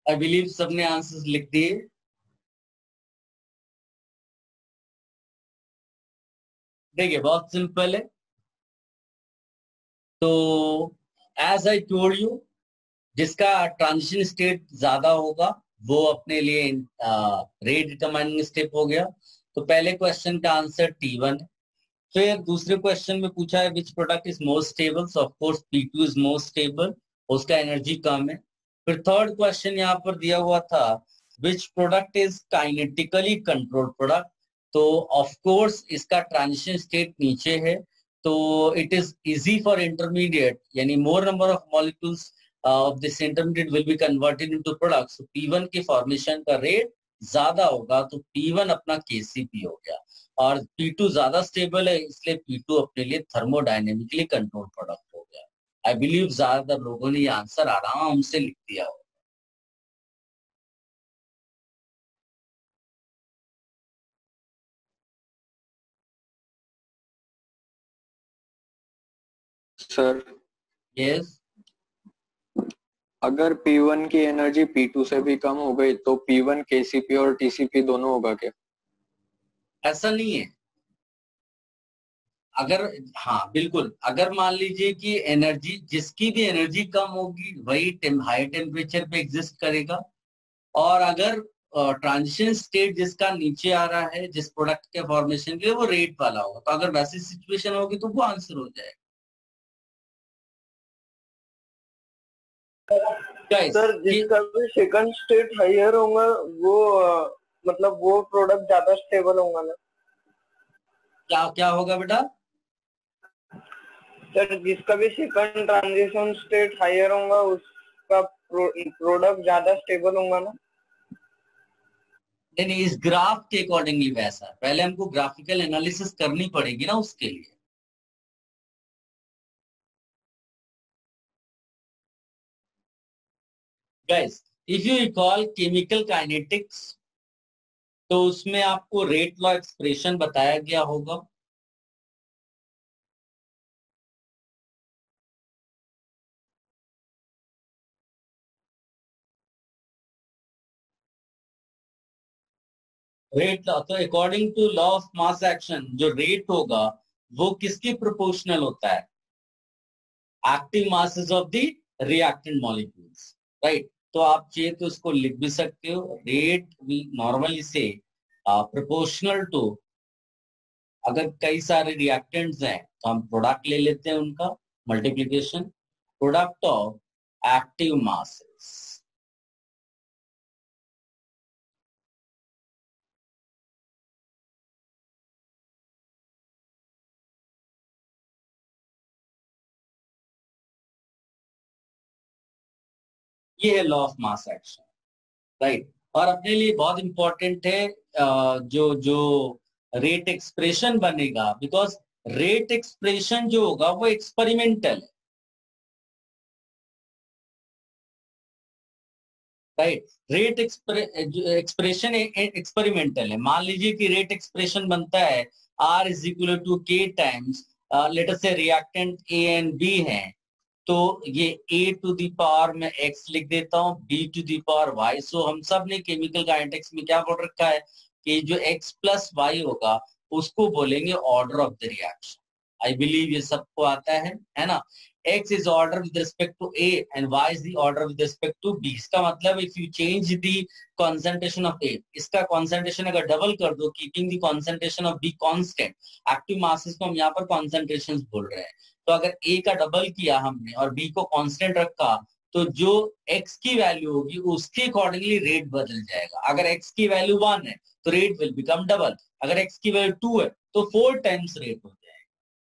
I believe सबने answers लिख दिए। देखिए बहुत simple है। तो as I told you, जिसका transition state ज्यादा होगा वो अपने लिए रेट डिटरमाइनिंग स्टेप हो गया। तो पहले क्वेश्चन का आंसर T1 है। फिर दूसरे क्वेश्चन में पूछा है which product is most stable, so of course P2 is most stable, उसका एनर्जी कम है। फिर थर्ड क्वेश्चन यहाँ पर दिया हुआ था which product is kinetically controlled product, तो ऑफ कोर्स इसका ट्रांजिशन स्टेट नीचे है, तो it is easy for intermediate, यानी more number of molecules of this intermediate will be converted into products. तो P1 के फॉर्मेशन का रेट ज्यादा होगा, तो P1 अपना KCP हो गया। और P2 ज्यादा स्टेबल है, इसलिए P2 अपने लिए थर्मोडायनेमिकली कंट्रोल प्रोडक्ट हो गया। आई बिलीव ज्यादातर लोगों ने ये आंसर आराम से लिख दिया हो। सर यस, अगर P1 की एनर्जी P2 से भी कम हो गई तो P1 KCP और TCP दोनों होगा क्या? ऐसा नहीं है। अगर, हाँ बिल्कुल, अगर मान लीजिए कि एनर्जी, जिसकी भी एनर्जी कम होगी वही हाई टेम्परेचर पे एग्जिस्ट करेगा, और अगर ट्रांजिशन स्टेट जिसका नीचे आ रहा है जिस प्रोडक्ट के फॉर्मेशन के लिए, वो रेट वाला होगा, तो अगर वैसी सिचुएशन होगी तो वो आंसर हो जाएगा। Guys, सर जिसका भी सेकंड स्टेट हायर होगा वो मतलब वो प्रोडक्ट ज्यादा स्टेबल होगा ना? क्या क्या होगा बेटा? सर जिसका भी सेकंड ट्रांजिशन स्टेट हायर होगा उसका प्रोडक्ट ज्यादा स्टेबल होगा ना? नहीं, इस ग्राफ के अकॉर्डिंगली वैसा, पहले हमको ग्राफिकल एनालिसिस करनी पड़ेगी ना उसके लिए। Guys, if you recall chemical kinetics, तो उसमें आपको रेट लॉ एक्सप्रेशन बताया गया होगा। रेट लॉ, तो according to law of mass action जो रेट होगा वो किसकी प्रोपोर्शनल होता है? Active masses of the reactant molecules, right. तो आप चाहिए तो इसको लिख भी सकते हो, रेट वी नॉर्मली से प्रोपोर्शनल टू, अगर कई सारे रिएक्टेंट्स हैं तो हम प्रोडक्ट ले लेते हैं उनका multiplication, product of active masses. ये है law of mass action, right. और अपने लिए बहुत इंपॉर्टेंट है जो जो रेट एक्सप्रेशन बनेगा, बिकॉज रेट एक्सप्रेशन जो होगा वो एक्सपेरिमेंटल है, राइट। रेट एक्सप्रेशन एक्सपेरिमेंटल है। मान लीजिए कि रेट एक्सप्रेशन बनता है R is equal to K times, let us say reactant A and B है, तो ये A टू दी पावर में X लिख देता हूँ, B to the power Y। So हम सब ने केमिकल काइनेटिक्स में क्या बोल रखा है कि जो X प्लस Y होगा उसको बोलेंगे order of the reaction. I believe ये सबको आता है ना। X is order with respect to A and Y is the order with respect to B। इसका मतलब if you change the concentration of A, इसका concentration अगर डबल कर दो, keeping the concentration of B constant, active masses को हम यहाँ पर concentrations बोल रहे हैं, तो अगर A का डबल किया हमने और B को कांस्टेंट रखा, तो जो X की वैल्यू होगी उसके अकॉर्डिंगली रेट बदल जाएगा। अगर X की वैल्यू 1 है तो रेट विल बिकम डबल, अगर X की वैल्यू 2 है तो 4 टाइम्स रेट हो जाएगा,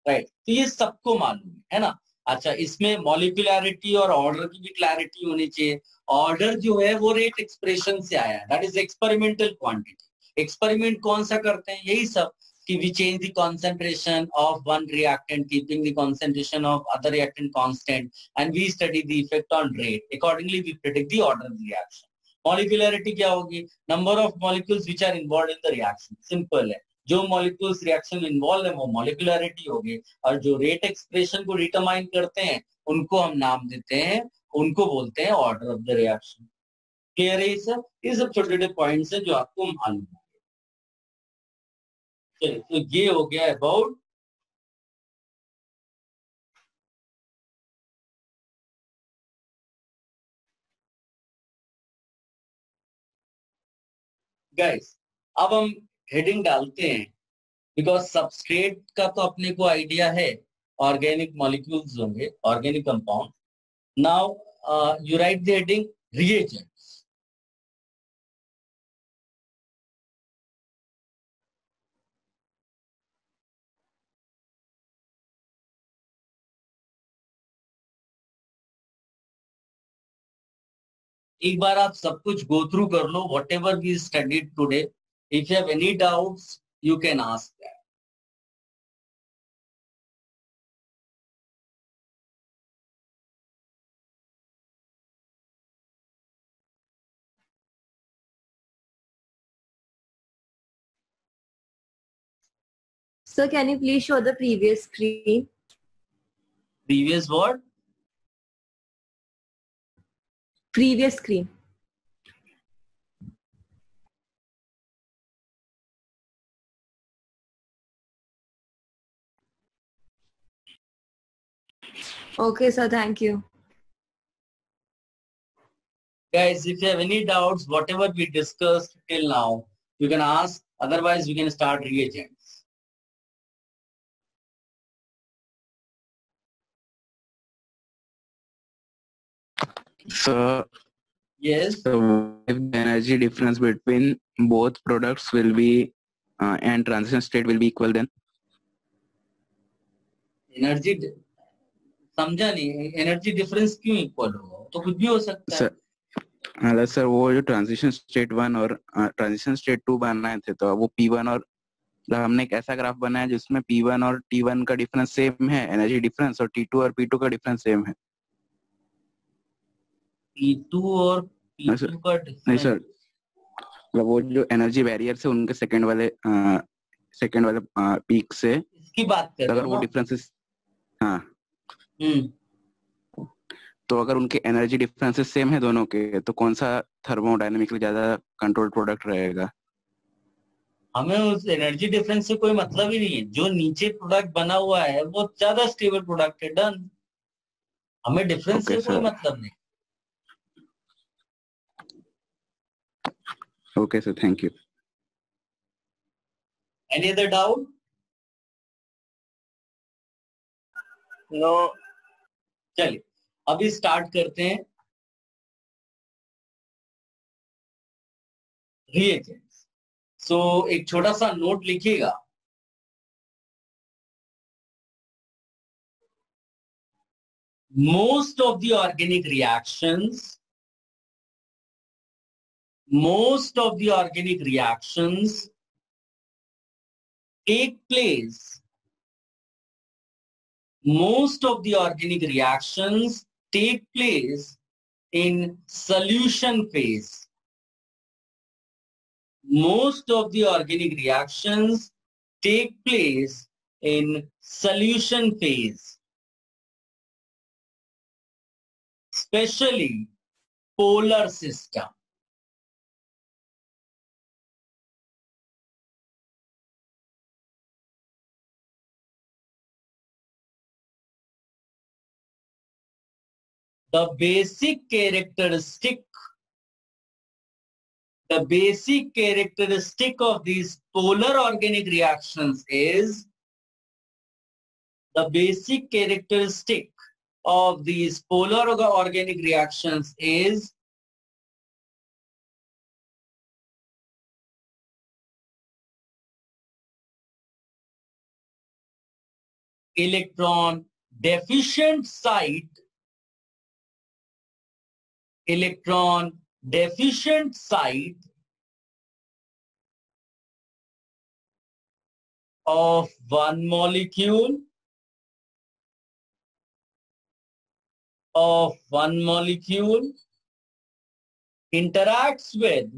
राइट। तो ये सबको मालूम है ना। अच्छा, इसमें मॉलिक्यूलैरिटी और ऑर्डर की भी क्लैरिटी होनी चाहिए। ऑर्डर जो है वो रेट एक्सप्रेशन से आया है, that is experimental quantity. Experiment कौन सा करते हैं? यही सब कि we change the concentration of one reactant keeping the concentration of other reactant constant, and we study the effect on rate. Accordingly we predict the order of the reaction. Molecularity क्या होगी? Number of molecules which are involved in the reaction. Simple है, जो molecules reaction में involve है वो molecularity होगी, और जो रेट एक्सप्रेशन को डिटरमाइन करते हैं उनको हम नाम देते हैं, उनको बोलते हैं order of the reaction. Clear है सर? ये सब छोटे छोटे पॉइंट्स हैं जो आपको मालूम है। चलिए, तो ये हो गया अबाउट गाइस। अब हम हेडिंग डालते हैं, बिकॉज सबस्ट्रेट का तो अपने को आइडिया है, ऑर्गेनिक मॉलिक्यूल्स होंगे, organic compound. Now you write the heading reagents. एक बार आप सब कुछ गो थ्रू कर लो, whatever we studied today. If you have any doubts you can ask that. Sir, can you please show the previous screen? Previous word? Previous screen. Okay, sir. Thank you. Guys, if you have any doubts, whatever we discussed till now, you can ask. Otherwise, we can start reagents. So, Yes. so if the energy difference between both products will be and transition state will be equal, then energy समझा नहीं, energy difference क्यों equal होगा? तो कुछ भी हो सकता है. सर सर वो जो ट्रांजिशन स्टेट 1 और ट्रांजिशन स्टेट 2 बनाए थे, तो वो P1 और हमने एक ऐसा ग्राफ बनाया जिसमें P1 और T1 का डिफरेंस सेम है, एनर्जी डिफरेंस, और T2 और P2 का डिफरेंस सेम है. P2 और P2 का नहीं डिफरेंस. सर, वो जो एनर्जी बैरियर से उनके सेकंड वाले पीक से इसकी बात कर रहे अगर हो वो ना? डिफरेंसेस, हाँ, तो अगर उनके एनर्जी डिफरेंसेस सेम है दोनों के, तो कौन सा थर्मोडायनेमिकली ज्यादा कंट्रोल प्रोडक्ट रहेगा? हमें उस एनर्जी डिफरेंस से कोई मतलब ही नहीं है. जो नीचे प्रोडक्ट बना हुआ है वो ज्यादा स्टेबल प्रोडक्ट है. डन. हमें डिफरेंस ओके से कोई सर, मतलब नहीं. Okay sir, thank you. Any other doubt? No. चलिए अभी स्टार्ट करते हैं रिएजेंट्स. सो एक छोटा सा नोट लिखिएगा. Most of the organic reactions take place. Most of the organic reactions take place in solution phase. Most of the organic reactions take place in solution phase, especially polar system. The basic characteristic of these polar organic reactions is electron deficient site of one molecule interacts with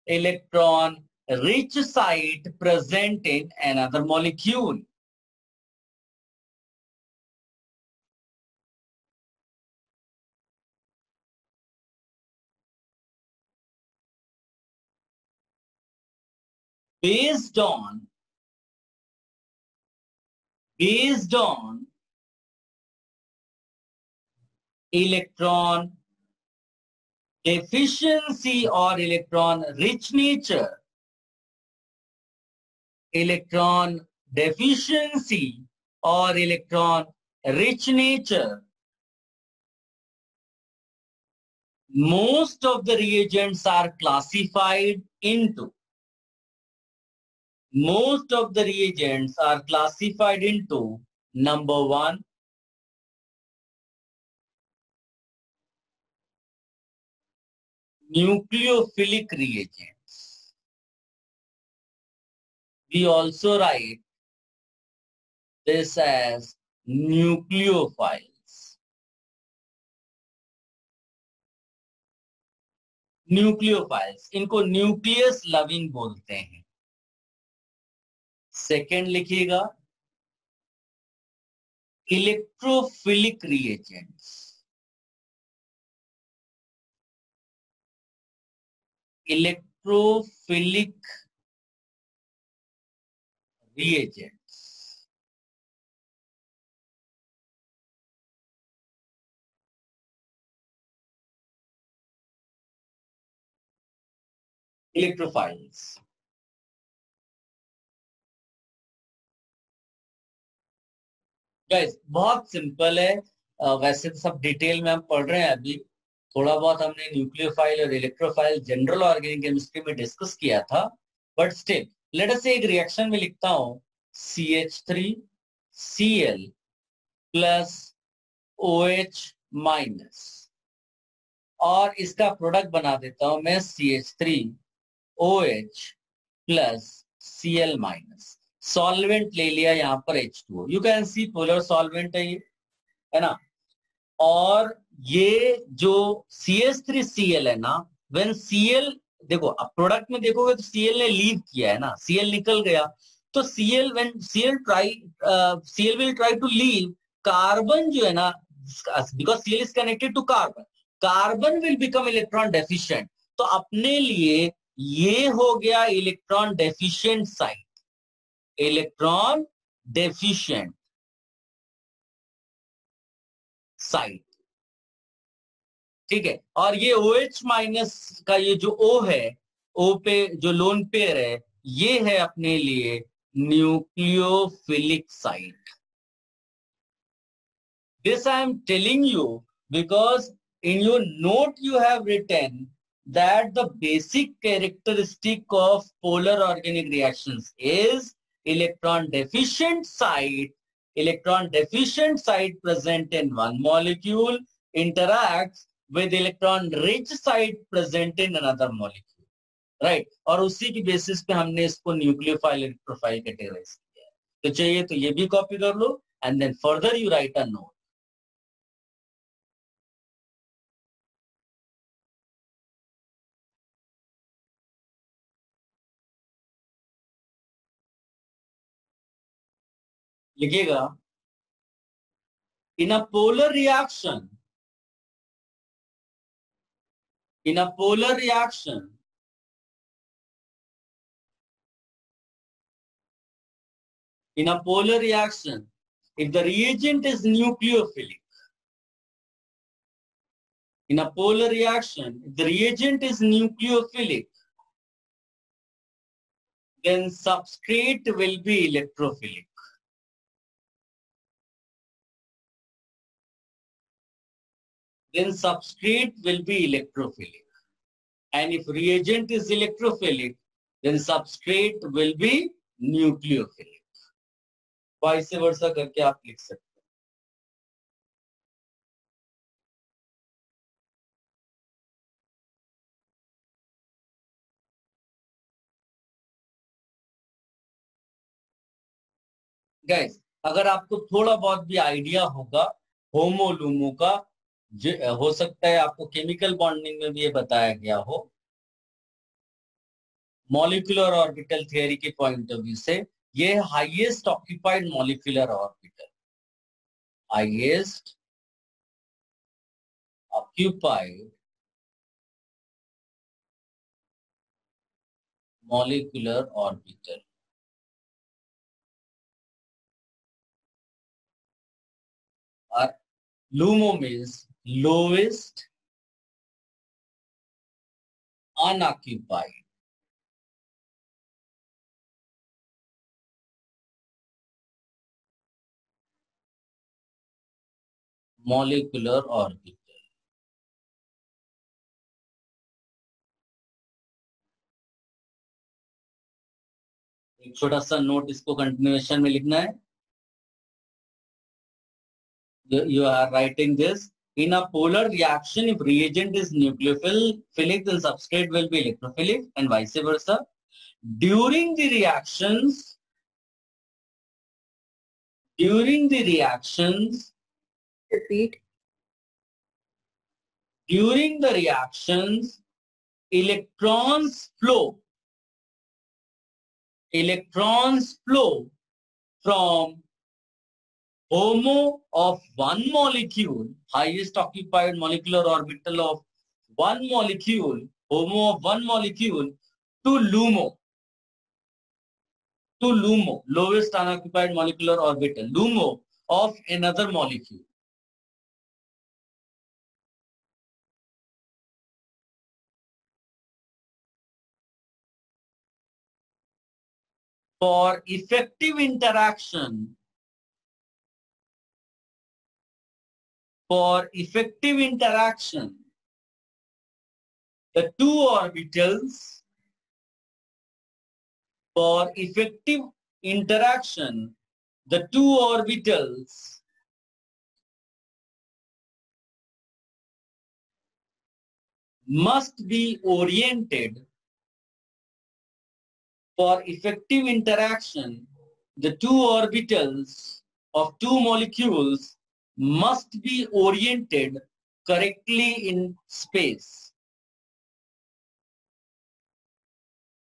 electron rich site present in another molecule. Based on electron deficiency or electron rich nature, most of the reagents are classified into number 1, nucleophilic reagents. We also write this as nucleophiles. इनको nucleus loving बोलते हैं. Second लिखिएगा electrophilic reagents. Electrophilic reagents. Electrophiles. Guys बहुत simple है। वैसे तो सब detail में हम पढ़ रहे हैं अभी, थोड़ा बहुत हमने न्यूक्लियोफाइल और इलेक्ट्रोफाइल जनरल ऑर्गेनिक केमिस्ट्री में डिस्कस किया था, बट स्टिल लेट अस से एक रिएक्शन में लिखता हूं CH3Cl प्लस OH माइनस, और इसका प्रोडक्ट बना देता हूं मैं CH3OH plus Cl minus. Solvent ले लिया यहां पर H2O, you can see polar solvent है ये, है ना। और ये जो CH3Cl है ना, व्हेन Cl, देखो अब प्रोडक्ट में देखोगे तो Cl ने लीव किया है ना, Cl निकल गया, तो Cl when Cl will try to leave, carbon जो है ना, because Cl is connected to carbon, carbon will become electron deficient. तो अपने लिए ये हो गया electron deficient site, electron deficient site, ठीक है। और ये OH माइनस का ये जो O है, O पे जो लोन पेयर है, ये है अपने लिए nucleophilic site. This I am telling you because in your note you have written that the basic characteristic of polar organic reactions is electron deficient site. Electron deficient site present in one molecule interacts with electron rich site present in another molecule, right? और उसी की basis पे हमने इसको nucleophile electrophile categorise किया है। तो चाहिए तो ये भी कॉपी कर लो and then further you write a note. लिखिएगा, in a polar reaction, in a polar reaction, in a polar reaction, if the reagent is nucleophilic, in a polar reaction, if the reagent is nucleophilic, then substrate will be electrophilic. Then substrate will be electrophilic. And if reagent is electrophilic, then substrate will be nucleophilic. Vice versa करके आप लिख सकते हैं। Guys अगर आपको थोड़ा बहुत भी आइडिया होगा होमो लूमो का, हो सकता है आपको केमिकल बॉन्डिंग में भी ये बताया गया हो, मॉलिक्यूलर ऑर्बिटल थियरी के पॉइंट ऑफ व्यू से, ये highest occupied molecular orbital, highest occupied molecular orbital, और LUMO means lowest unoccupied molecular orbital. एक छोटा सा नोट इसको कंटिन्यूएशन में लिखना है। You are writing this. In a polar reaction, if reagent is nucleophilic, then substrate will be electrophilic and vice versa. During the reactions, Repeat. During the reactions, electrons flow from HOMO of one molecule, highest occupied molecular orbital of one molecule, HOMO of one molecule, to LUMO. to LUMO, lowest unoccupied molecular orbital, LUMO of another molecule. For effective interaction, the two orbitals, must be oriented. For effective interaction, the two orbitals of two molecules must be oriented correctly in space.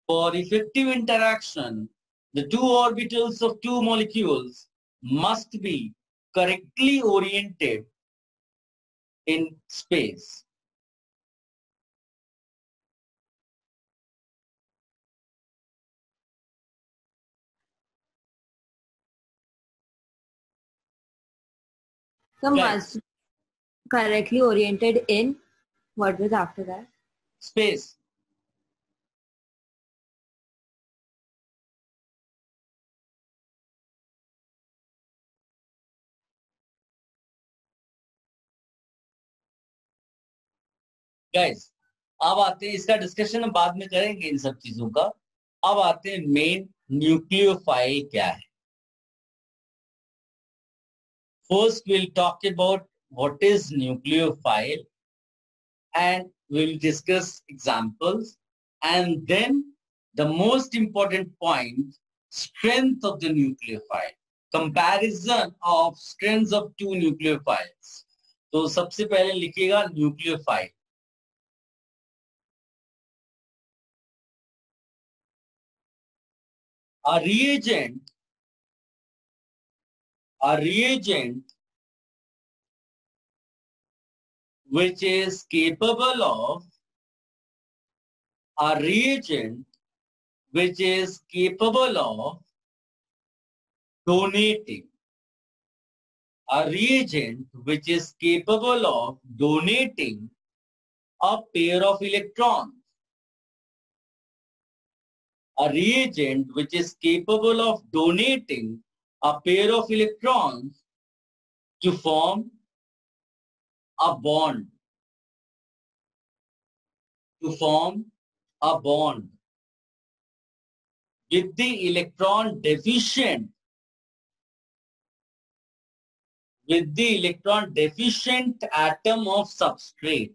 For effective interaction, the two orbitals of two molecules must be correctly oriented in space. So Right. must correctly oriented in what was after that? Space. Guys, अब आते हैं, इसका discussion हम बाद में करेंगे इन सब चीजों का. अब आते हैं मेन न्यूक्लियोफाइल क्या है. First, we'll talk about what is nucleophile and we'll discuss examples. And then the most important point, strength of the nucleophile. Comparison of strengths of two nucleophiles. तो सबसे पहले लिखिएगा nucleophile. A reagent which is capable of donating a pair of electrons. A reagent which is capable of donating a pair of electrons to form a bond. With the electron deficient atom of substrate.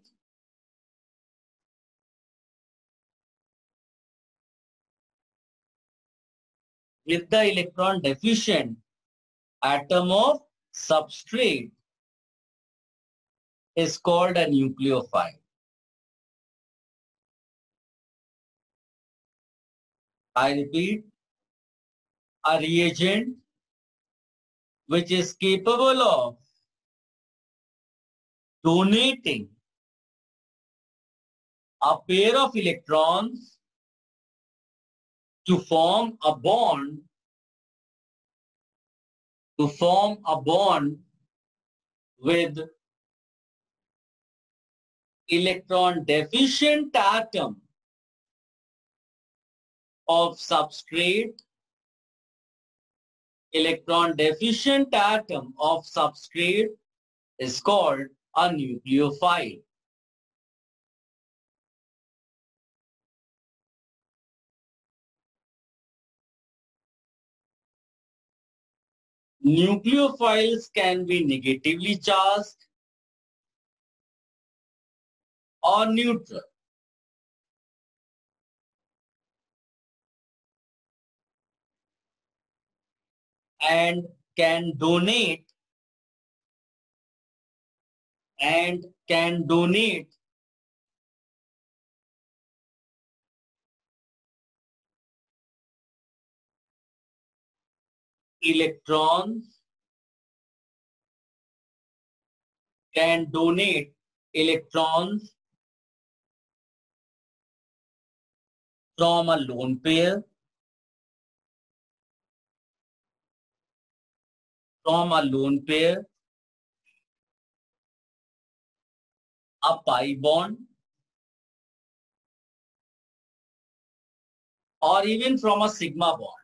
With the electron deficient atom of substrate is called a nucleophile. I repeat, a reagent which is capable of donating a pair of electrons to form a bond with electron deficient atom of substrate. Electron deficient atom of substrate is called a nucleophile. Nucleophiles can be negatively charged or neutral. And can donate electrons from a lone pair from a lone pair, a pi bond, or even from a sigma bond.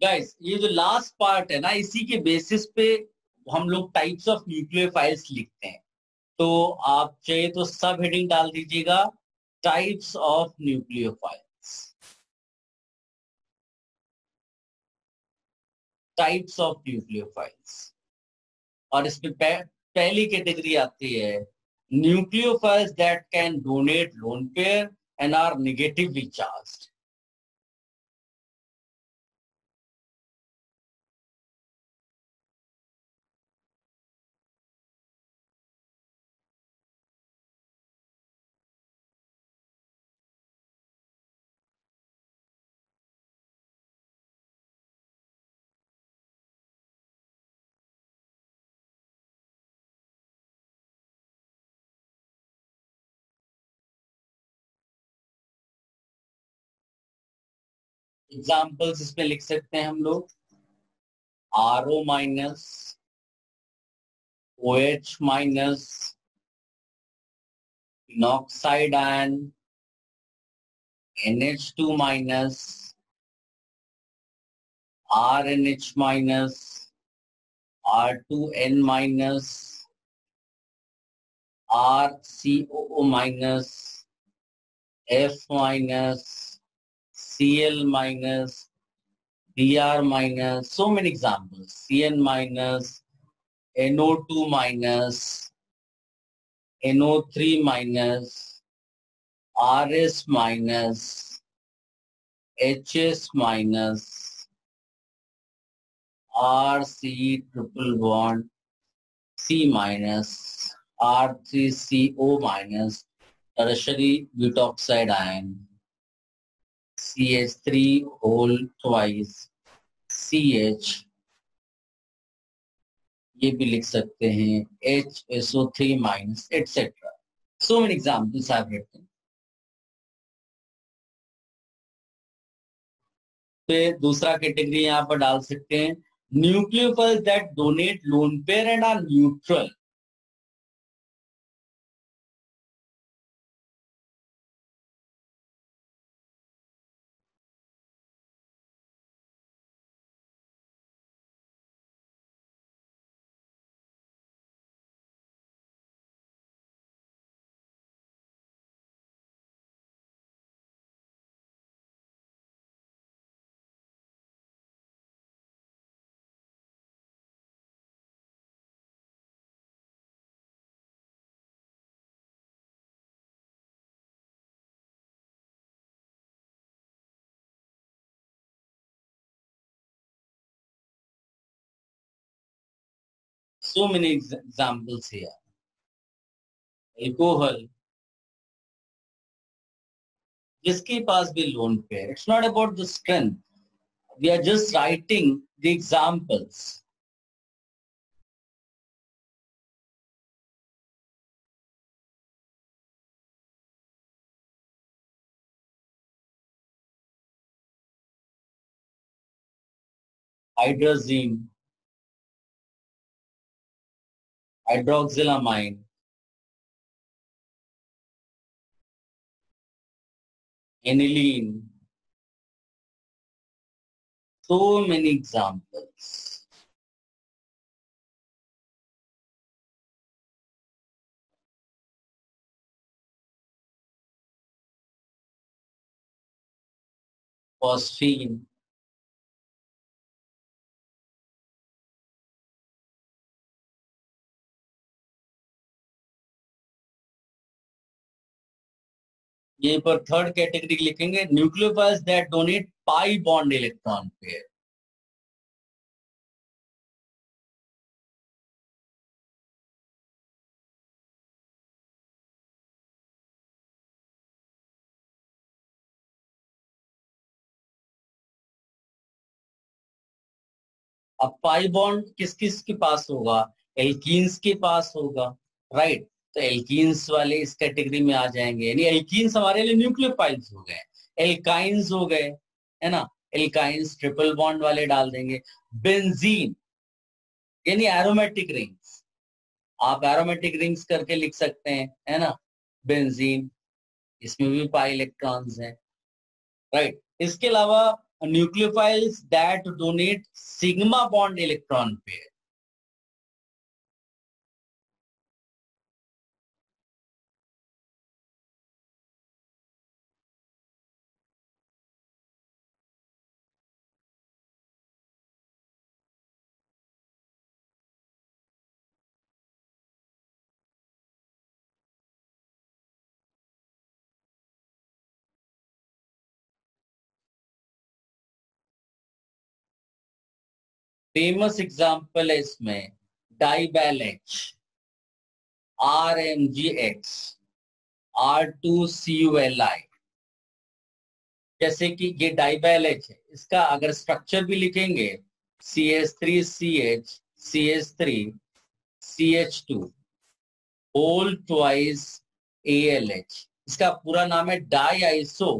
Guys ये जो last part है ना, इसी के basis पे हम लोग types of nucleophiles लिखते हैं. तो आप चाहे तो सब हेडिंग डाल दीजिएगा, types of nucleophiles. Types of nucleophiles. और इसमें पहली कैटेगरी आती है nucleophiles that can donate lone pair and are negatively charged. Examples इसमें लिख सकते हैं हम लोग, RO minus, OH minus, enoxide ion, NH2 minus, RNH minus, R2N minus, RCOO minus, F minus, Cl minus, Br minus, so many examples, Cn minus, NO2 minus, NO3 minus, RS minus, HS minus, RC triple bond, C minus, R3CO minus, tertiary butoxide ion, CH3 whole twice, CH, ये भी लिख सकते हैं, HSO3 minus, etc. So many examples I've written. फिर दूसरा category यहाँ पर डाल सकते हैं, nucleophiles that donate lone pair and are neutral. So many examples here. Alcohol, जिसके पास भी lone pair, it's not about the strength. We are just writing the examples. Hydrazine, hydroxylamine, aniline. So many examples. Phosphine, ये पर third category लिखेंगे, nucleophiles that donate pi bond electron pair. अब pi bond किस किस के पास होगा? Alkenes के पास होगा, राइट. तो एल्कीन्स वाले इस कैटेगरी में आ जाएंगे, यानी एल्कीन्स हमारे लिए न्यूक्लियोफाइल्स हो गए, एल्काइंस हो गए, है ना, एल्काइंस ट्रिपल बॉन्ड वाले डाल देंगे। बेंजीन यानी एरोमेटिक रिंग्स, आप एरोमेटिक रिंग्स करके लिख सकते हैं, है ना, बेंजीन, इसमें भी पाई इलेक्ट्रॉन्स हैं, राइट। इसके अलावा nucleophiles that donate sigma bond electron pair, famous example है इसमें डाइबैल एच, RMgX, R2CuLi, जैसे कि ये डाइबैल एच है, इसका अगर स्ट्रक्चर भी लिखेंगे CH3CH CH3 CH2 whole twice ALH, इसका पूरा नाम है di iso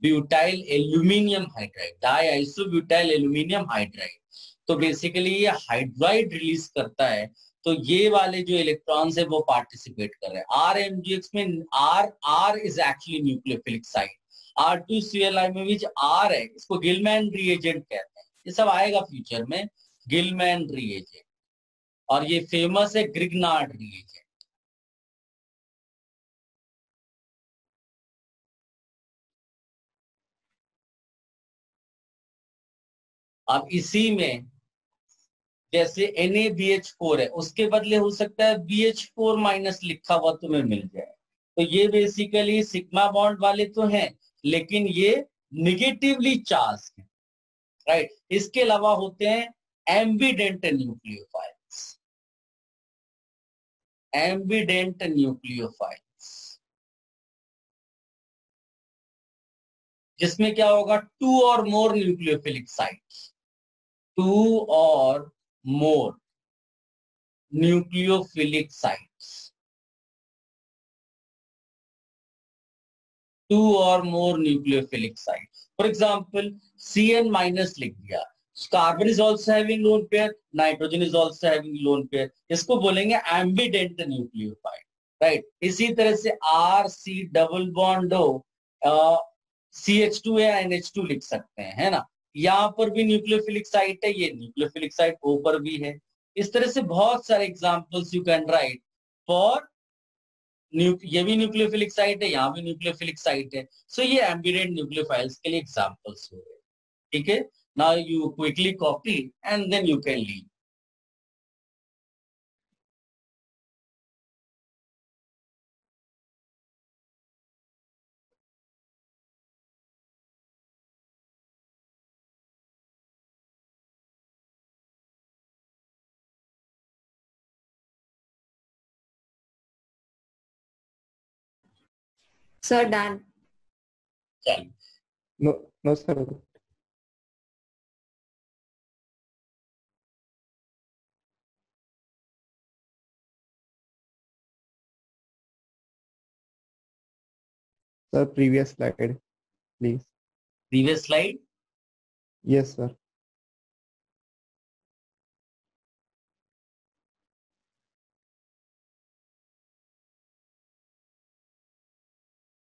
butyl aluminium hydride, di iso butyl aluminium hydride. तो बेसिकली ये हाइड्राइड रिलीज करता है, तो ये वाले जो इलेक्ट्रॉन्स है वो पार्टिसिपेट कर रहे हैं। RMgX में R is actually nucleophilic site, R2CuLi में भी R है, इसको गिलमैन रिएजेंट कहते हैं, ये सब आएगा फ्यूचर में, गिलमैन रिएजेंट, और ये फेमस है ग्रिग्नार्ड रिएजेंट। अब इसी में जैसे NaBH4 है, उसके बदले हो सकता है BH4 माइनस लिखा हुआ तुम्हें मिल जाए, तो ये बेसिकली सिग्मा बॉन्ड वाले तो हैं, लेकिन ये निगेटिवली चार्ज है, राइट। इसके अलावा होते हैं एम्बिडेंट न्यूक्लियोफाइल्स, एम्बिडेंट न्यूक्लियोफाइल्स, जिसमें क्या होगा, 2 और मोर न्यूक्लियोफिलिक साइट्स, 2 और मोर nucleophilic sites, 2 or more nucleophilic sites. For example, Cn minus लिख दिया, carbon is also having lone pair, nitrogen is also having lone pair, इसको बोलेंगे ambident nucleophile, right। इसी तरह से RC डबल बॉन्ड हो, CH2 या NH2 लिख सकते हैं, है ना, यहाँ पर भी न्यूक्लियोफिलिक साइट है, ये न्यूक्लियोफिलिक साइट O पर भी है। इस तरह से बहुत सारे examples you can right for ये भी न्यूक्लियोफिलिक साइट है, यहाँ भी न्यूक्लियोफिलिक साइट है, सो ये एम्बिडेंट न्यूक्लियोफाइल्स के लिए एग्जांपल्स हो गए, ठीक है। Now you quickly copy and then you can leave. Sir, done. चलिए, No, no, sir. Sir, previous slide, please. Previous slide. Yes, sir.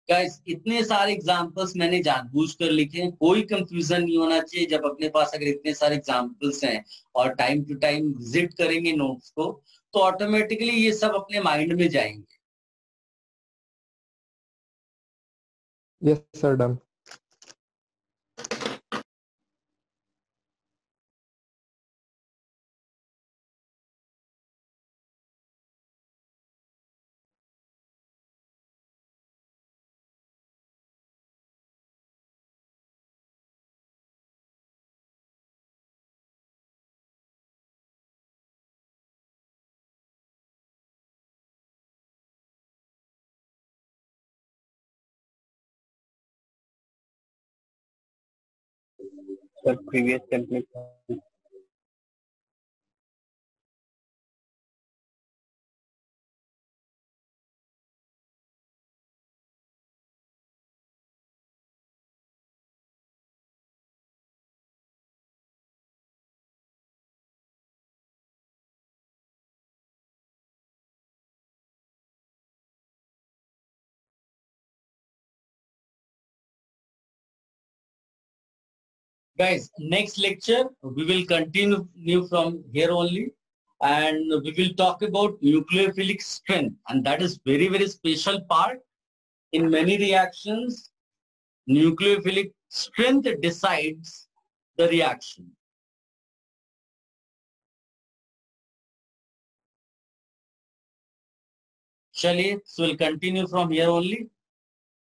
Guys इतने सारे एग्जांपल्स मैंने जानबूझ कर लिखे हैं, कोई कंफ्यूजन नहीं होना चाहिए। जब अपने पास अगर इतने सारे एग्जांपल्स हैं और टाइम टू टाइम विजिट करेंगे नोट्स को, तो ऑटोमेटिकली ये सब अपने माइंड में जाएंगे। Yes, sir, done. Sir, previous template. Guys, next lecture, we will continue from here only. And we will talk about nucleophilic strength. And that is very, very special part. In many reactions, nucleophilic strength decides the reaction. Shall we? So we'll continue from here only.